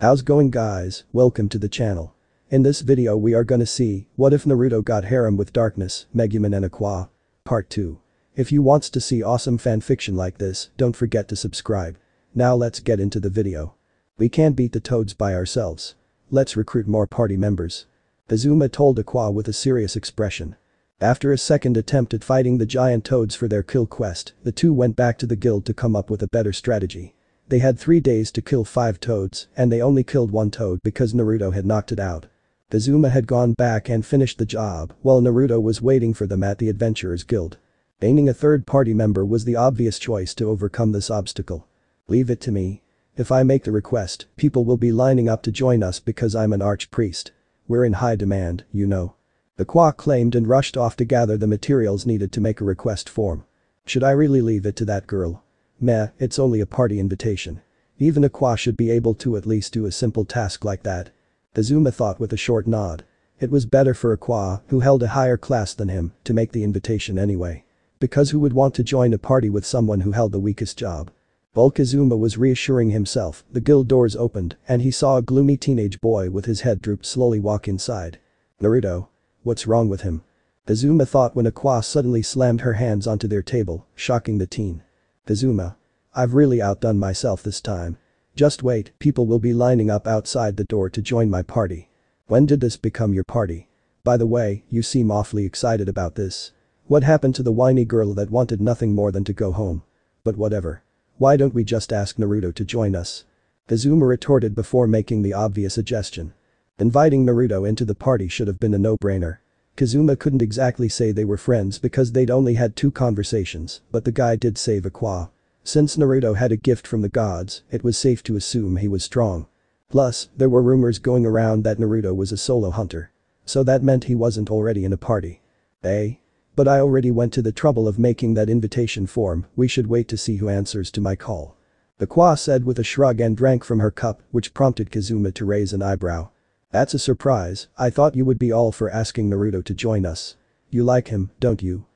How's going guys, welcome to the channel. In this video we are gonna see, what if Naruto got harem with darkness, Megumin and Aqua? Part 2. If you wants to see awesome fanfiction like this, don't forget to subscribe. Now let's get into the video. We can't beat the toads by ourselves. Let's recruit more party members. Kazuma told Aqua with a serious expression. After a second attempt at fighting the giant toads for their kill quest, the two went back to the guild to come up with a better strategy. They had 3 days to kill 5 toads, and they only killed 1 toad because Naruto had knocked it out. Kazuma had gone back and finished the job, while Naruto was waiting for them at the Adventurers Guild. Gaining a third party member was the obvious choice to overcome this obstacle. Leave it to me. If I make the request, people will be lining up to join us because I'm an archpriest. We're in high demand, you know. Aqua claimed and rushed off to gather the materials needed to make a request form. Should I really leave it to that girl? Meh, it's only a party invitation. Even Aqua should be able to at least do a simple task like that. Kazuma thought with a short nod. It was better for Aqua, who held a higher class than him, to make the invitation anyway. Because who would want to join a party with someone who held the weakest job? While Kazuma was reassuring himself, the guild doors opened, and he saw a gloomy teenage boy with his head drooped slowly walk inside. Naruto? What's wrong with him? Kazuma thought when Aqua suddenly slammed her hands onto their table, shocking the teen. Kazuma. I've really outdone myself this time. Just wait, people will be lining up outside the door to join my party. When did this become your party? By the way, you seem awfully excited about this. What happened to the whiny girl that wanted nothing more than to go home? But whatever. Why don't we just ask Naruto to join us? Kazuma retorted before making the obvious suggestion. Inviting Naruto into the party should have been a no-brainer. Kazuma couldn't exactly say they were friends because they'd only had 2 conversations, but the guy did save Aqua. Since Naruto had a gift from the gods, it was safe to assume he was strong. Plus, there were rumors going around that Naruto was a solo hunter. So that meant he wasn't already in a party. Eh? But I already went to the trouble of making that invitation form, we should wait to see who answers to my call. Aqua said with a shrug and drank from her cup, which prompted Kazuma to raise an eyebrow. That's a surprise, I thought you would be all for asking Naruto to join us. You like him, don't you?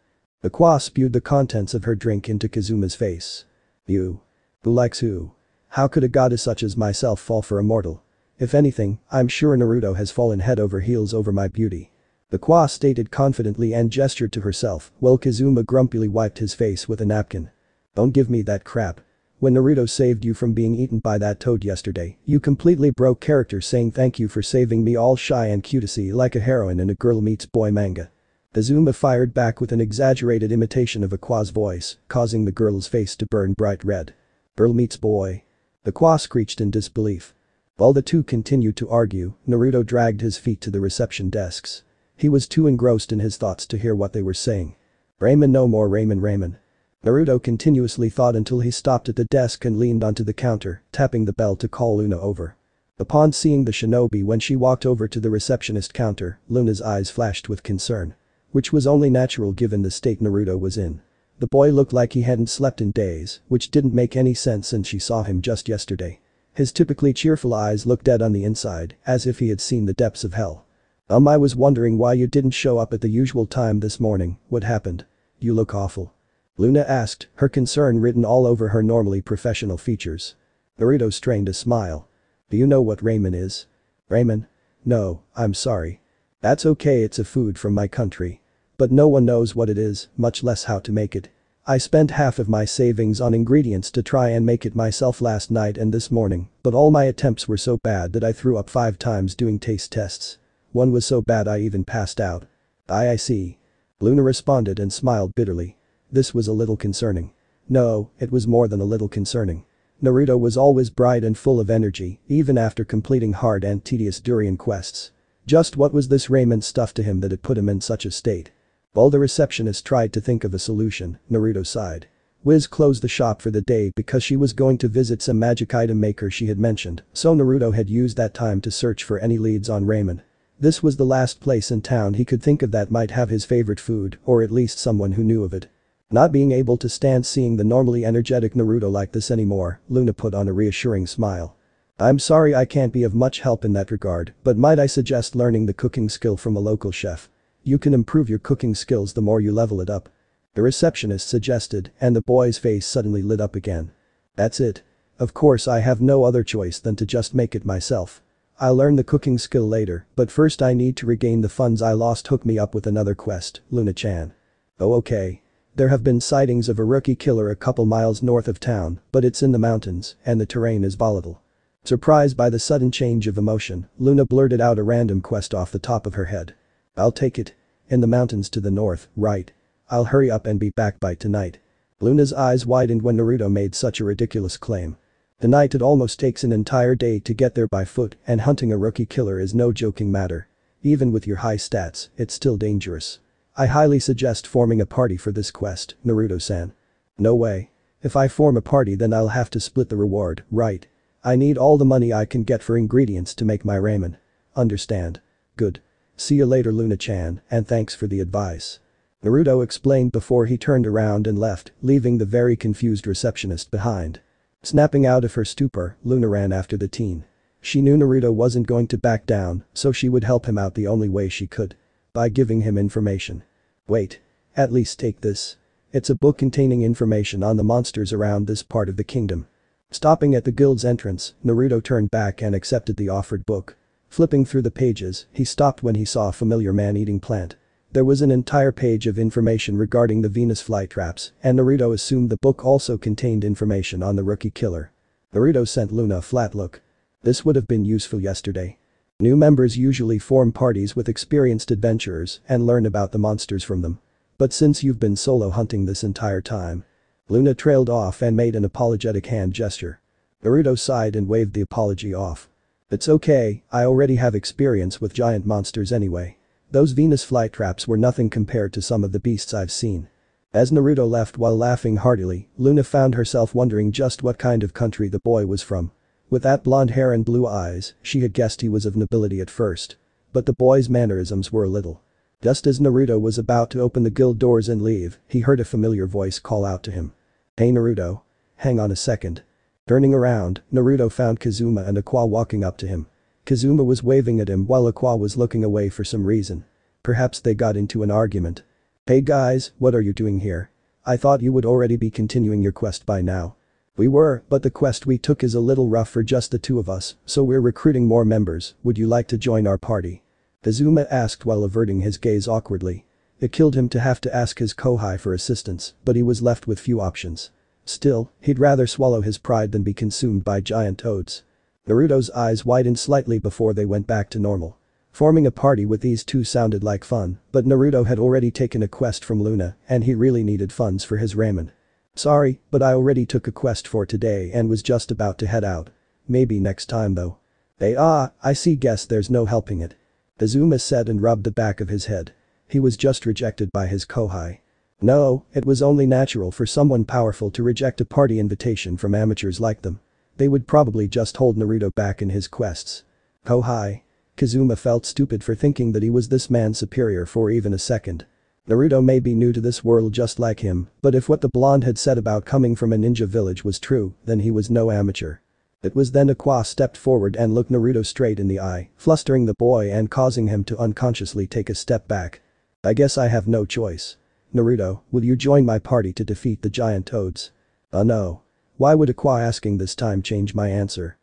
Aqua spewed the contents of her drink into Kazuma's face. You. Who likes who? How could a goddess such as myself fall for a mortal? If anything, I'm sure Naruto has fallen head over heels over my beauty. Aqua stated confidently and gestured to herself, while Kazuma grumpily wiped his face with a napkin. Don't give me that crap. When Naruto saved you from being eaten by that toad yesterday, you completely broke character saying thank you for saving me all shy and cutesy like a heroine in a girl meets boy manga. Kazuma fired back with an exaggerated imitation of Aqua's voice, causing the girl's face to burn bright red. Girl meets boy. Aqua screeched in disbelief. While the two continued to argue, Naruto dragged his feet to the reception desks. He was too engrossed in his thoughts to hear what they were saying. Ramen no more ramen. Naruto continuously thought until he stopped at the desk and leaned onto the counter, tapping the bell to call Luna over. Upon seeing the shinobi when she walked over to the receptionist counter, Luna's eyes flashed with concern. Which was only natural given the state Naruto was in. The boy looked like he hadn't slept in days, which didn't make any sense since she saw him just yesterday. His typically cheerful eyes looked dead on the inside, as if he had seen the depths of hell. I was wondering why you didn't show up at the usual time this morning, what happened? You look awful. Luna asked, her concern written all over her normally professional features. Naruto strained a smile. Do you know what ramen is? Ramen? No, I'm sorry. That's okay, it's a food from my country. But no one knows what it is, much less how to make it. I spent half of my savings on ingredients to try and make it myself last night and this morning, but all my attempts were so bad that I threw up 5 times doing taste tests. One was so bad I even passed out. I see. Luna responded and smiled bitterly. This was a little concerning. No, it was more than a little concerning. Naruto was always bright and full of energy, even after completing hard and tedious durian quests. Just what was this ramen stuff to him that had put him in such a state? While the receptionist tried to think of a solution, Naruto sighed. Wiz closed the shop for the day because she was going to visit some magic item maker she had mentioned, so Naruto had used that time to search for any leads on ramen. This was the last place in town he could think of that might have his favorite food, or at least someone who knew of it. Not being able to stand seeing the normally energetic Naruto like this anymore, Luna put on a reassuring smile. I'm sorry I can't be of much help in that regard, but might I suggest learning the cooking skill from a local chef? You can improve your cooking skills the more you level it up. The receptionist suggested, and the boy's face suddenly lit up again. That's it. Of course I have no other choice than to just make it myself. I'll learn the cooking skill later, but first I need to regain the funds I lost. Hook me up with another quest, Luna-chan. Oh okay. There have been sightings of a rookie killer a couple miles north of town, but it's in the mountains, and the terrain is volatile. Surprised by the sudden change of emotion, Luna blurted out a random quest off the top of her head. I'll take it. In the mountains to the north, right. I'll hurry up and be back by tonight. Luna's eyes widened when Naruto made such a ridiculous claim. Tonight it almost takes an entire day to get there by foot, and hunting a rookie killer is no joking matter. Even with your high stats, it's still dangerous. I highly suggest forming a party for this quest, Naruto-san. No way. If I form a party then I'll have to split the reward, right? I need all the money I can get for ingredients to make my ramen. Understand? Good. See you later Luna-chan, and thanks for the advice. Naruto explained before he turned around and left, leaving the very confused receptionist behind. Snapping out of her stupor, Luna ran after the teen. She knew Naruto wasn't going to back down, so she would help him out the only way she could. By giving him information. Wait. At least take this. It's a book containing information on the monsters around this part of the kingdom. Stopping at the guild's entrance, Naruto turned back and accepted the offered book. Flipping through the pages, he stopped when he saw a familiar man-eating plant. There was an entire page of information regarding the Venus flytraps, and Naruto assumed the book also contained information on the rookie killer. Naruto sent Luna a flat look. This would have been useful yesterday. New members usually form parties with experienced adventurers and learn about the monsters from them. But since you've been solo hunting this entire time. Luna trailed off and made an apologetic hand gesture. Naruto sighed and waved the apology off. It's okay, I already have experience with giant monsters anyway. Those Venus flytraps were nothing compared to some of the beasts I've seen. As Naruto left while laughing heartily, Luna found herself wondering just what kind of country the boy was from. With that blonde hair and blue eyes, she had guessed he was of nobility at first. But the boy's mannerisms were a little. Just as Naruto was about to open the guild doors and leave, he heard a familiar voice call out to him. Hey Naruto. Hang on a second. Turning around, Naruto found Kazuma and Aqua walking up to him. Kazuma was waving at him while Aqua was looking away for some reason. Perhaps they got into an argument. Hey guys, what are you doing here? I thought you would already be continuing your quest by now. We were, but the quest we took is a little rough for just the two of us, so we're recruiting more members. Would you like to join our party? Kazuma asked while averting his gaze awkwardly. It killed him to have to ask his kohai for assistance, but he was left with few options. Still, he'd rather swallow his pride than be consumed by giant toads. Naruto's eyes widened slightly before they went back to normal. Forming a party with these two sounded like fun, but Naruto had already taken a quest from Luna and he really needed funds for his ramen. Sorry, but I already took a quest for today and was just about to head out. Maybe next time though. I see, guess there's no helping it. Kazuma said and rubbed the back of his head. He was just rejected by his kohai. No, it was only natural for someone powerful to reject a party invitation from amateurs like them. They would probably just hold Naruto back in his quests. Kohai. Kazuma felt stupid for thinking that he was this man's superior for even a second. Naruto may be new to this world just like him, but if what the blonde had said about coming from a ninja village was true, then he was no amateur. It was then Aqua stepped forward and looked Naruto straight in the eye, flustering the boy and causing him to unconsciously take a step back. I guess I have no choice. Naruto, will you join my party to defeat the giant toads? No. Why would Aqua asking this time change my answer?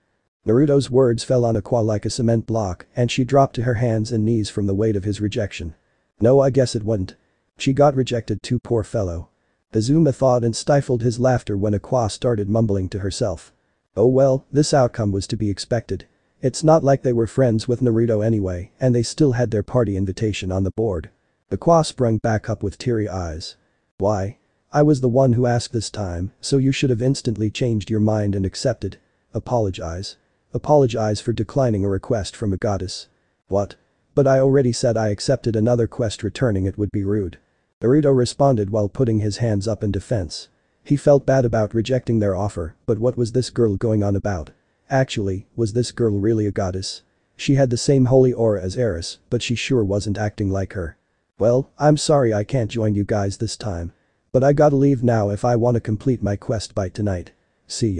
Naruto's words fell on Aqua like a cement block and she dropped to her hands and knees from the weight of his rejection. No, I guess it wouldn't. She got rejected too, poor fellow. Kazuma thought and stifled his laughter when Aqua started mumbling to herself. Oh well, this outcome was to be expected. It's not like they were friends with Naruto anyway and they still had their party invitation on the board. Aqua sprung back up with teary eyes. Why? I was the one who asked this time, so you should have instantly changed your mind and accepted. Apologize. Apologize for declining a request from a goddess. What? But I already said I accepted another quest, returning it would be rude. Naruto responded while putting his hands up in defense. He felt bad about rejecting their offer, but what was this girl going on about? Actually, was this girl really a goddess? She had the same holy aura as Eris, but she sure wasn't acting like her. Well, I'm sorry I can't join you guys this time. But I gotta leave now if I wanna complete my quest by tonight. See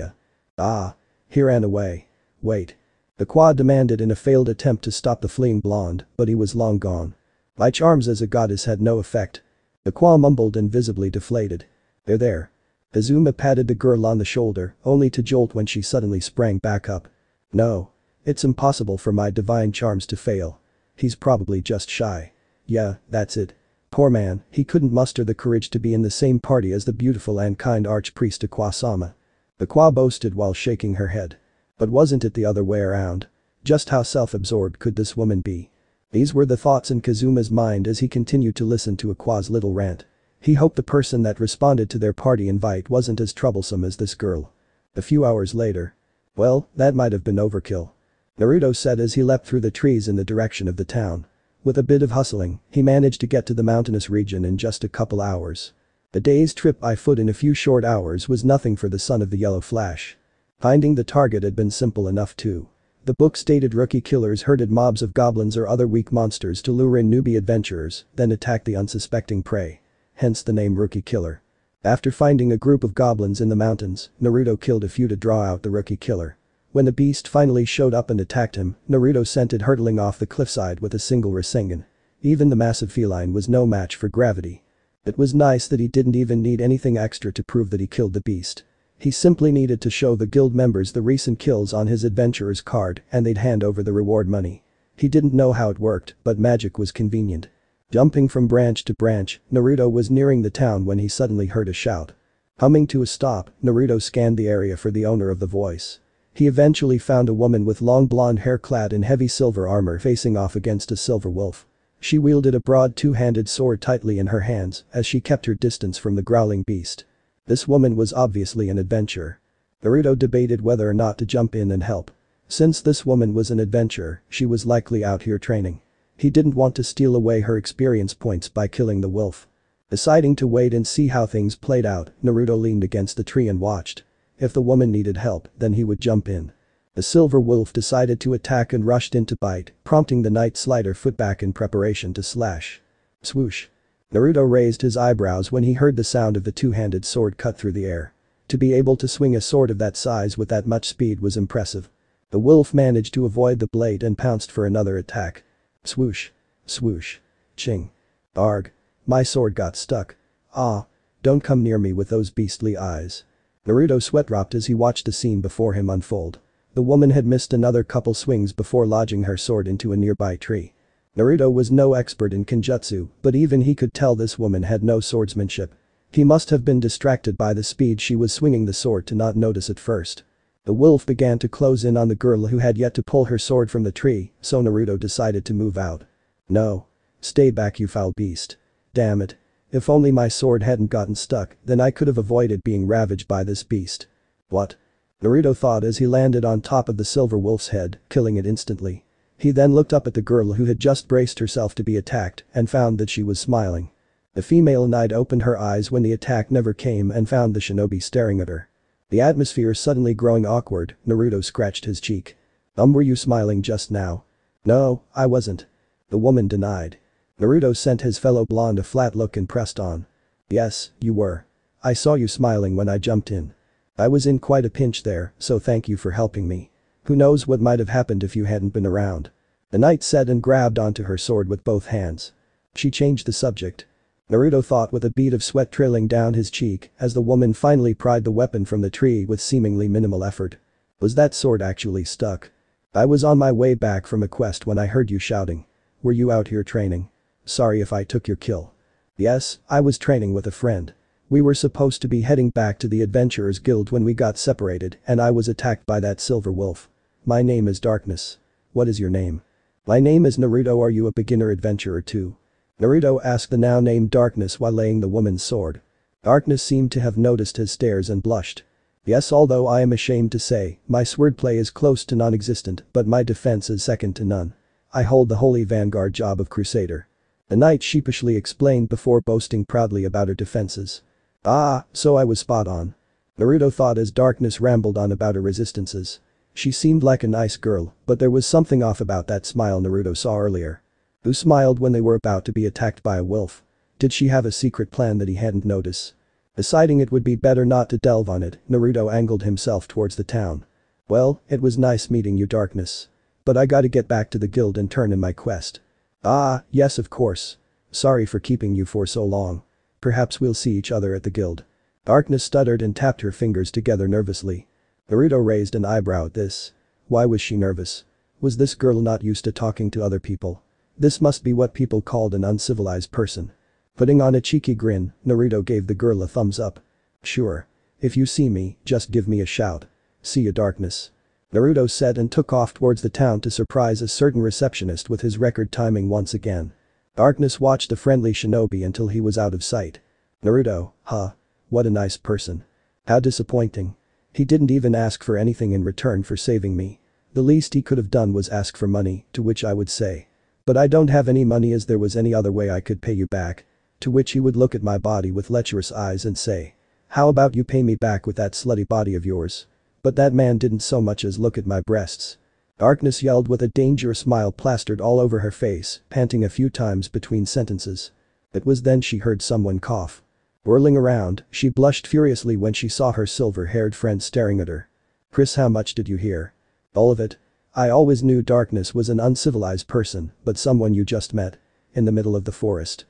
ya. He ran away. Wait. Aqua demanded in a failed attempt to stop the fleeing blonde, but he was long gone. My charms as a goddess had no effect. Aqua mumbled and visibly deflated. There. Kazuma patted the girl on the shoulder, only to jolt when she suddenly sprang back up. No. It's impossible for my divine charms to fail. He's probably just shy. Yeah, that's it. Poor man, he couldn't muster the courage to be in the same party as the beautiful and kind archpriest Aqua-sama. Aqua boasted while shaking her head. But wasn't it the other way around? Just how self-absorbed could this woman be? These were the thoughts in Kazuma's mind as he continued to listen to Aqua's little rant. He hoped the person that responded to their party invite wasn't as troublesome as this girl. A few hours later. Well, that might have been overkill. Naruto said as he leapt through the trees in the direction of the town. With a bit of hustling, he managed to get to the mountainous region in just a couple hours. A day's trip by foot in a few short hours was nothing for the son of the Yellow Flash. Finding the target had been simple enough too. The book stated rookie killers herded mobs of goblins or other weak monsters to lure in newbie adventurers, then attack the unsuspecting prey. Hence the name Rookie Killer. After finding a group of goblins in the mountains, Naruto killed a few to draw out the rookie killer. When the beast finally showed up and attacked him, Naruto sent it hurtling off the cliffside with a single Rasengan. Even the massive feline was no match for gravity. It was nice that he didn't even need anything extra to prove that he killed the beast. He simply needed to show the guild members the recent kills on his adventurer's card and they'd hand over the reward money. He didn't know how it worked, but magic was convenient. Jumping from branch to branch, Naruto was nearing the town when he suddenly heard a shout. Humming to a stop, Naruto scanned the area for the owner of the voice. He eventually found a woman with long blonde hair clad in heavy silver armor facing off against a silver wolf. She wielded a broad two-handed sword tightly in her hands as she kept her distance from the growling beast. This woman was obviously an adventurer. Naruto debated whether or not to jump in and help. Since this woman was an adventurer, she was likely out here training. He didn't want to steal away her experience points by killing the wolf. Deciding to wait and see how things played out, Naruto leaned against the tree and watched. If the woman needed help, then he would jump in. The silver wolf decided to attack and rushed in to bite, prompting the Night Slider foot back in preparation to slash. Swoosh. Naruto raised his eyebrows when he heard the sound of the two-handed sword cut through the air. To be able to swing a sword of that size with that much speed was impressive. The wolf managed to avoid the blade and pounced for another attack. Swoosh. Swoosh. Ching. Arg. My sword got stuck. Ah. Don't come near me with those beastly eyes. Naruto sweat-dropped as he watched the scene before him unfold. The woman had missed another couple swings before lodging her sword into a nearby tree. Naruto was no expert in kenjutsu, but even he could tell this woman had no swordsmanship. He must have been distracted by the speed she was swinging the sword to not notice at first. The wolf began to close in on the girl who had yet to pull her sword from the tree, so Naruto decided to move out. No. Stay back, you foul beast. Damn it. If only my sword hadn't gotten stuck, then I could have avoided being ravaged by this beast. What? Naruto thought as he landed on top of the silver wolf's head, killing it instantly. He then looked up at the girl who had just braced herself to be attacked and found that she was smiling. The female knight opened her eyes when the attack never came and found the shinobi staring at her. The atmosphere suddenly growing awkward, Naruto scratched his cheek. Were you smiling just now? No, I wasn't. The woman denied. Naruto sent his fellow blonde a flat look and pressed on. Yes, you were. I saw you smiling when I jumped in. I was in quite a pinch there, so thank you for helping me. Who knows what might have happened if you hadn't been around. The knight said and grabbed onto her sword with both hands. She changed the subject. Naruto thought with a bead of sweat trailing down his cheek as the woman finally pried the weapon from the tree with seemingly minimal effort. Was that sword actually stuck? I was on my way back from a quest when I heard you shouting. Were you out here training? Sorry if I took your kill. Yes, I was training with a friend. We were supposed to be heading back to the Adventurers Guild when we got separated and I was attacked by that silver wolf. My name is Darkness. What is your name? My name is Naruto. Are you a beginner adventurer too? Naruto asked the now named Darkness while laying the woman's sword. Darkness seemed to have noticed his stares and blushed. Yes, although I am ashamed to say, my swordplay is close to non-existent, but my defense is second to none. I hold the holy vanguard job of crusader. The knight sheepishly explained before boasting proudly about her defenses. Ah, so I was spot on. Naruto thought as Darkness rambled on about her resistances. She seemed like a nice girl, but there was something off about that smile Naruto saw earlier. Who smiled when they were about to be attacked by a wolf? Did she have a secret plan that he hadn't noticed? Deciding it would be better not to delve on it, Naruto angled himself towards the town. Well, it was nice meeting you, Darkness. But I gotta get back to the guild and turn in my quest. Ah, yes of course. Sorry for keeping you for so long. Perhaps we'll see each other at the guild. Darkness stuttered and tapped her fingers together nervously. Naruto raised an eyebrow at this. Why was she nervous? Was this girl not used to talking to other people? This must be what people called an uncivilized person. Putting on a cheeky grin, Naruto gave the girl a thumbs up. Sure. If you see me, just give me a shout. See ya, Darkness. Naruto said and took off towards the town to surprise a certain receptionist with his record timing once again. Darkness watched the friendly shinobi until he was out of sight. Naruto, huh? What a nice person. How disappointing. He didn't even ask for anything in return for saving me. The least he could have done was ask for money, to which I would say. But I don't have any money, as there was any other way I could pay you back. To which he would look at my body with lecherous eyes and say. How about you pay me back with that slutty body of yours? But that man didn't so much as look at my breasts. Darkness yelled with a dangerous smile plastered all over her face, panting a few times between sentences. It was then she heard someone cough. Whirling around, she blushed furiously when she saw her silver-haired friend staring at her. Chris, how much did you hear? All of it? I always knew Darkness was an uncivilized person, but someone you just met? In the middle of the forest.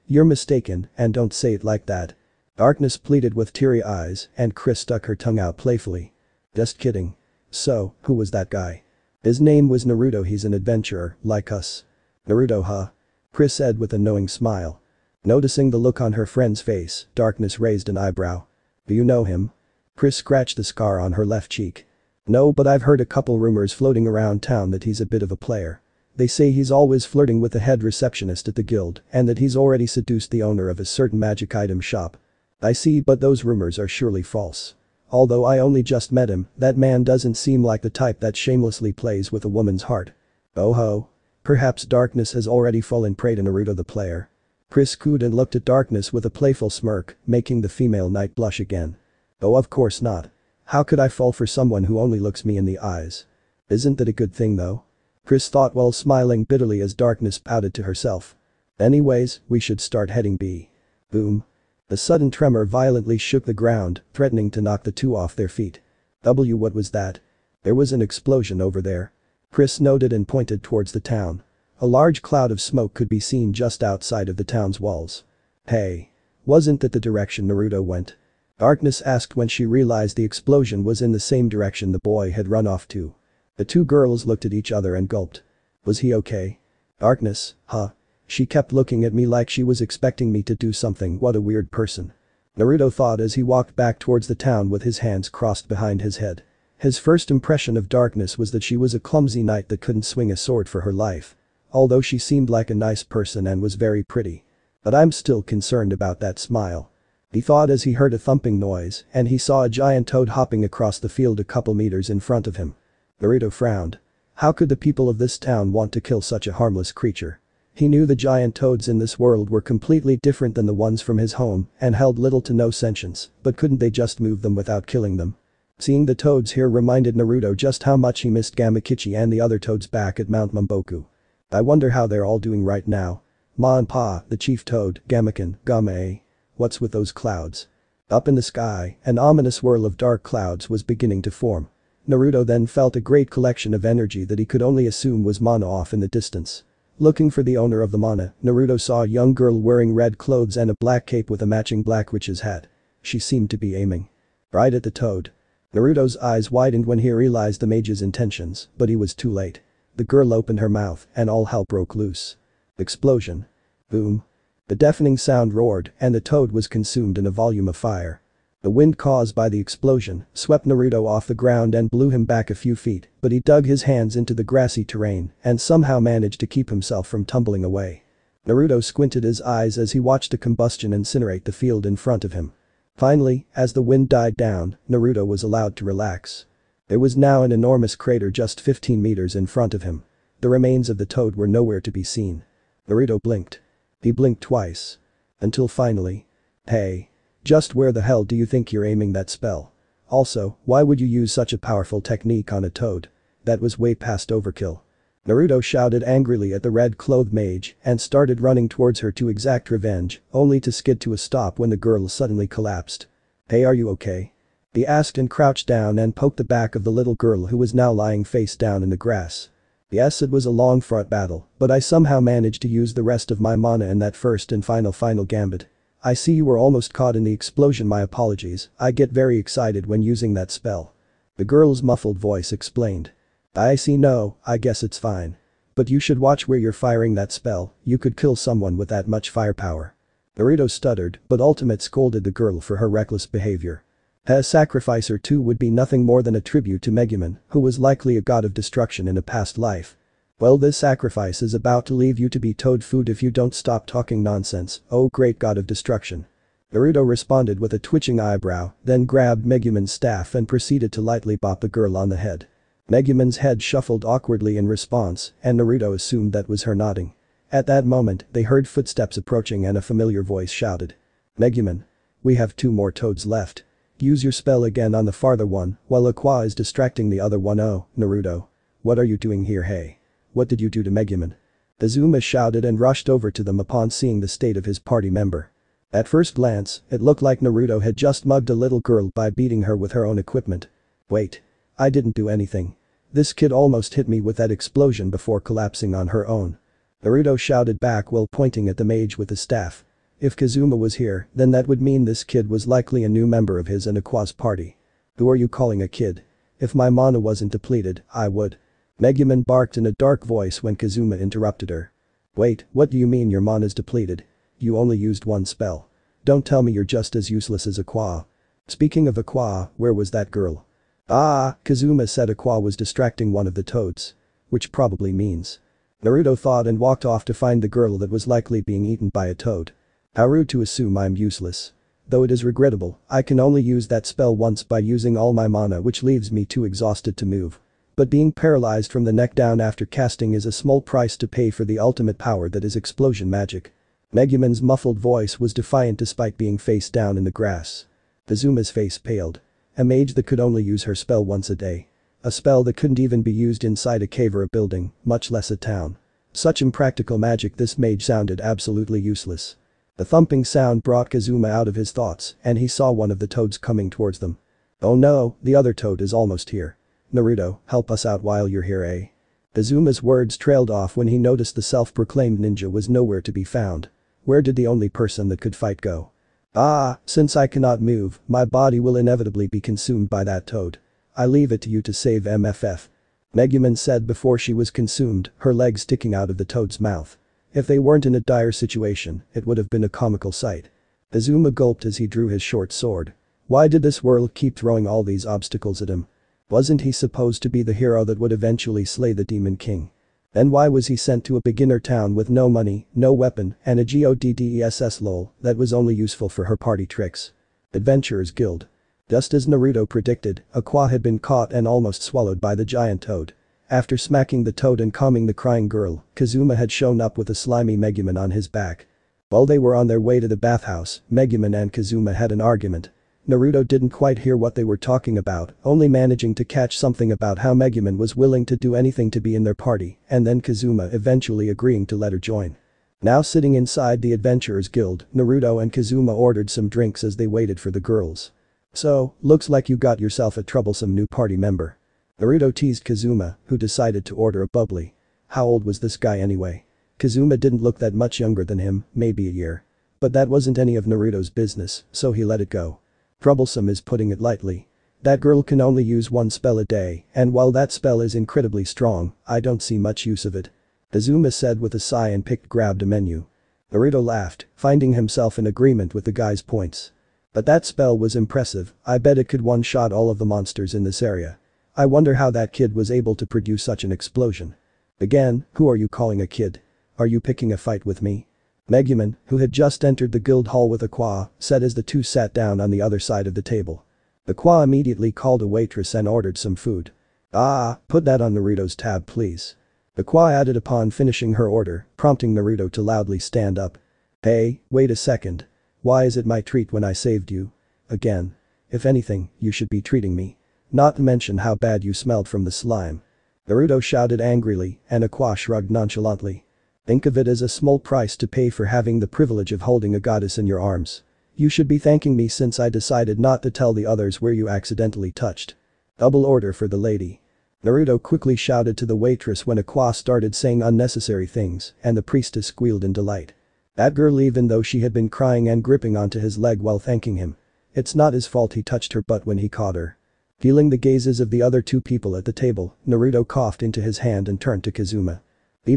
You're mistaken, and don't say it like that. Darkness pleaded with teary eyes, and Chris stuck her tongue out playfully. Just kidding. So, who was that guy? His name was Naruto. He's an adventurer, like us. Naruto, huh? Chris said with a knowing smile. Noticing the look on her friend's face, Darkness raised an eyebrow. Do you know him? Chris scratched the scar on her left cheek. No, but I've heard a couple rumors floating around town that he's a bit of a player. They say he's always flirting with the head receptionist at the guild and that he's already seduced the owner of a certain magic item shop. I see, but those rumors are surely false. Although I only just met him, that man doesn't seem like the type that shamelessly plays with a woman's heart. Oh ho. Perhaps Darkness has already fallen prey to Naruto the player. Chris cooed and looked at Darkness with a playful smirk, making the female knight blush again. Oh, of course not. How could I fall for someone who only looks me in the eyes? Isn't that a good thing though? Chris thought while smiling bitterly as Darkness pouted to herself. Anyways, we should start heading B. Boom. A sudden tremor violently shook the ground, threatening to knock the two off their feet. What was that? There was an explosion over there. Chris noted and pointed towards the town. A large cloud of smoke could be seen just outside of the town's walls. Hey. Wasn't that the direction Naruto went? Darkness asked when she realized the explosion was in the same direction the boy had run off to. The two girls looked at each other and gulped. Was he okay? Darkness, huh? She kept looking at me like she was expecting me to do something. What a weird person. Naruto thought as he walked back towards the town with his hands crossed behind his head. His first impression of Darkness was that she was a clumsy knight that couldn't swing a sword for her life. Although she seemed like a nice person and was very pretty. But I'm still concerned about that smile. He thought as he heard a thumping noise and he saw a giant toad hopping across the field a couple meters in front of him. Naruto frowned. How could the people of this town want to kill such a harmless creature? He knew the giant toads in this world were completely different than the ones from his home and held little to no sentience, but couldn't they just move them without killing them? Seeing the toads here reminded Naruto just how much he missed Gamakichi and the other toads back at Mount Mamboku. I wonder how they're all doing right now. Ma and Pa, the chief toad, Gamaken, Game. What's with those clouds? Up in the sky, an ominous whirl of dark clouds was beginning to form. Naruto then felt a great collection of energy that he could only assume was mana off in the distance. Looking for the owner of the mana, Naruto saw a young girl wearing red clothes and a black cape with a matching black witch's hat. She seemed to be aiming right at the toad. Naruto's eyes widened when he realized the mage's intentions, but he was too late. The girl opened her mouth and all hell broke loose. Explosion. Boom. The deafening sound roared and the toad was consumed in a volume of fire. The wind caused by the explosion swept Naruto off the ground and blew him back a few feet, but he dug his hands into the grassy terrain and somehow managed to keep himself from tumbling away. Naruto squinted his eyes as he watched the combustion incinerate the field in front of him. Finally, as the wind died down, Naruto was allowed to relax. There was now an enormous crater just 15 meters in front of him. The remains of the toad were nowhere to be seen. Naruto blinked. He blinked twice. Until finally. Hey. Just where the hell do you think you're aiming that spell? Also, why would you use such a powerful technique on a toad? That was way past overkill. Naruto shouted angrily at the red-clothed mage and started running towards her to exact revenge, only to skid to a stop when the girl suddenly collapsed. Hey, are you okay? He asked and crouched down and poked the back of the little girl who was now lying face down in the grass. Yes, it was a long-fought battle, but I somehow managed to use the rest of my mana in that first and final gambit. I see you were almost caught in the explosion. My apologies, I get very excited when using that spell. The girl's muffled voice explained. I see. No, I guess it's fine. But you should watch where you're firing that spell, you could kill someone with that much firepower. Naruto stuttered, but Ultimate scolded the girl for her reckless behavior. A sacrifice or two would be nothing more than a tribute to Megumin, who was likely a god of destruction in a past life. Well, this sacrifice is about to leave you to be toad food if you don't stop talking nonsense, oh great god of destruction. Naruto responded with a twitching eyebrow, then grabbed Megumin's staff and proceeded to lightly bop the girl on the head. Megumin's head shuffled awkwardly in response, and Naruto assumed that was her nodding. At that moment, they heard footsteps approaching and a familiar voice shouted. Megumin. We have 2 more toads left. Use your spell again on the farther one, while Aqua is distracting the other one. Oh, Naruto. What are you doing here? Hey. What did you do to Megumin? Kazuma shouted and rushed over to them upon seeing the state of his party member. At first glance, it looked like Naruto had just mugged a little girl by beating her with her own equipment. Wait. I didn't do anything. This kid almost hit me with that explosion before collapsing on her own. Naruto shouted back while pointing at the mage with his staff. If Kazuma was here, then that would mean this kid was likely a new member of his and Aqua's party. Who are you calling a kid? If my mana wasn't depleted, I would. Megumin barked in a dark voice when Kazuma interrupted her. Wait, what do you mean your mana's depleted? You only used 1 spell. Don't tell me you're just as useless as Aqua. Speaking of Aqua, where was that girl? Ah, Kazuma said Aqua was distracting one of the toads. Which probably means. Naruto thought and walked off to find the girl that was likely being eaten by a toad. How rude to assume I'm useless. Though it is regrettable, I can only use that spell once by using all my mana, which leaves me too exhausted to move. But being paralyzed from the neck down after casting is a small price to pay for the ultimate power that is explosion magic. Megumin's muffled voice was defiant despite being face down in the grass. Kazuma's face paled. A mage that could only use her spell once a day. A spell that couldn't even be used inside a cave or a building, much less a town. Such impractical magic, this mage sounded absolutely useless. The thumping sound brought Kazuma out of his thoughts, and he saw one of the toads coming towards them. Oh no, the other toad is almost here. Naruto, help us out while you're here, eh? Kazuma's words trailed off when he noticed the self-proclaimed ninja was nowhere to be found. Where did the only person that could fight go? Ah, since I cannot move, my body will inevitably be consumed by that toad. I leave it to you to save MFF. Megumin said before she was consumed, her legs sticking out of the toad's mouth. If they weren't in a dire situation, it would have been a comical sight. Kazuma gulped as he drew his short sword. Why did this world keep throwing all these obstacles at him? Wasn't he supposed to be the hero that would eventually slay the Demon King? Then why was he sent to a beginner town with no money, no weapon, and a GODDESS lol that was only useful for her party tricks? Adventurers Guild. Just as Naruto predicted, Aqua had been caught and almost swallowed by the giant toad. After smacking the toad and calming the crying girl, Kazuma had shown up with a slimy Megumin on his back. While they were on their way to the bathhouse, Megumin and Kazuma had an argument. Naruto didn't quite hear what they were talking about, only managing to catch something about how Megumin was willing to do anything to be in their party, and then Kazuma eventually agreeing to let her join. Now sitting inside the Adventurers Guild, Naruto and Kazuma ordered some drinks as they waited for the girls. So, looks like you got yourself a troublesome new party member. Naruto teased Kazuma, who decided to order a bubbly. How old was this guy anyway? Kazuma didn't look that much younger than him, maybe a year. But that wasn't any of Naruto's business, so he let it go. Troublesome is putting it lightly. That girl can only use 1 spell a day, and while that spell is incredibly strong, I don't see much use of it. Kazuma said with a sigh and grabbed a menu. Naruto laughed, finding himself in agreement with the guy's points. But that spell was impressive, I bet it could one-shot all of the monsters in this area. I wonder how that kid was able to produce such an explosion. Again, who are you calling a kid? Are you picking a fight with me? Megumin, who had just entered the guild hall with Aqua, said as the two sat down on the other side of the table. Aqua immediately called a waitress and ordered some food. Ah, put that on Naruto's tab please. Aqua added upon finishing her order, prompting Naruto to loudly stand up. Hey, wait a second. Why is it my treat when I saved you? Again. If anything, you should be treating me. Not to mention how bad you smelled from the slime. Naruto shouted angrily, and Aqua shrugged nonchalantly. Think of it as a small price to pay for having the privilege of holding a goddess in your arms. You should be thanking me since I decided not to tell the others where you accidentally touched. Double order for the lady. Naruto quickly shouted to the waitress when Aqua started saying unnecessary things, and the priestess squealed in delight. That girl, even though she had been crying and gripping onto his leg while thanking him. It's not his fault he touched her butt when he caught her. Feeling the gazes of the other two people at the table, Naruto coughed into his hand and turned to Kazuma.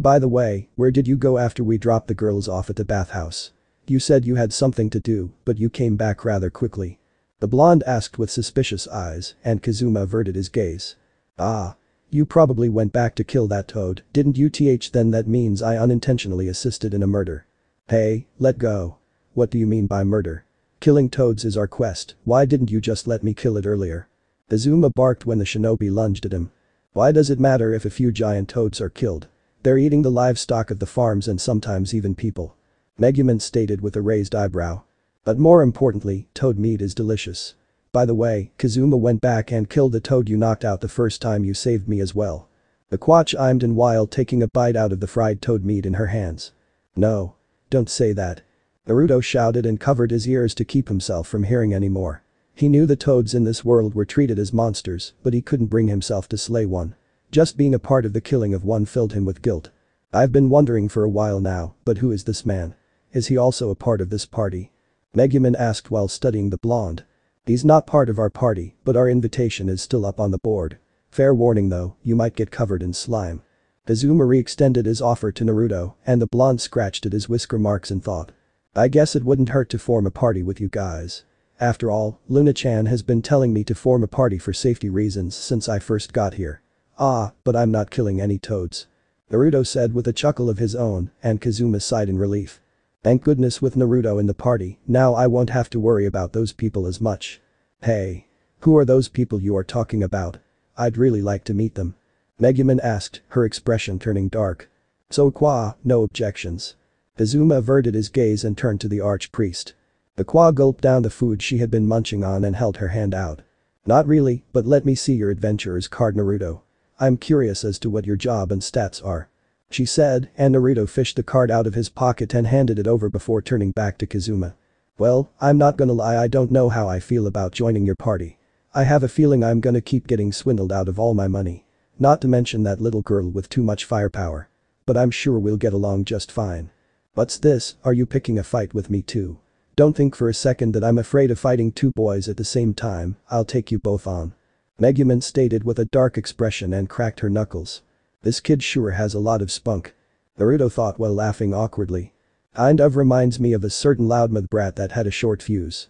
By the way, where did you go after we dropped the girls off at the bathhouse? You said you had something to do, but you came back rather quickly. The blonde asked with suspicious eyes, and Kazuma averted his gaze. Ah. You probably went back to kill that toad, didn't you? Then that means I unintentionally assisted in a murder. Hey, let go. What do you mean by murder? Killing toads is our quest, why didn't you just let me kill it earlier? Kazuma barked when the shinobi lunged at him. Why does it matter if a few giant toads are killed? They're eating the livestock of the farms and sometimes even people. Megumin stated with a raised eyebrow. But more importantly, toad meat is delicious. By the way, Kazuma went back and killed the toad you knocked out the first time you saved me as well. Aqua chimed in while taking a bite out of the fried toad meat in her hands. No. Don't say that. Naruto shouted and covered his ears to keep himself from hearing any more. He knew the toads in this world were treated as monsters, but he couldn't bring himself to slay one. Just being a part of the killing of one filled him with guilt. I've been wondering for a while now, but who is this man? Is he also a part of this party? Megumin asked while studying the blonde. He's not part of our party, but our invitation is still up on the board. Fair warning though, you might get covered in slime. Kazuma re-extended his offer to Naruto, and the blonde scratched at his whisker marks and thought. I guess it wouldn't hurt to form a party with you guys. After all, Luna-chan has been telling me to form a party for safety reasons since I first got here. Ah, but I'm not killing any toads. Naruto said with a chuckle of his own, and Kazuma sighed in relief. Thank goodness with Naruto in the party, now I won't have to worry about those people as much. Hey. Who are those people you are talking about? I'd really like to meet them. Megumin asked, her expression turning dark. So Aqua, no objections. Kazuma averted his gaze and turned to the archpriest. Aqua gulped down the food she had been munching on and held her hand out. Not really, but let me see your adventurer's card, Naruto. I'm curious as to what your job and stats are. She said, and Naruto fished the card out of his pocket and handed it over before turning back to Kazuma. Well, I'm not gonna lie, I don't know how I feel about joining your party. I have a feeling I'm gonna keep getting swindled out of all my money. Not to mention that little girl with too much firepower. But I'm sure we'll get along just fine. What's this, are you picking a fight with me too? Don't think for a second that I'm afraid of fighting two boys at the same time, I'll take you both on. Megumin stated with a dark expression and cracked her knuckles. This kid sure has a lot of spunk. Naruto thought while laughing awkwardly. Kind of reminds me of a certain loudmouthed brat that had a short fuse.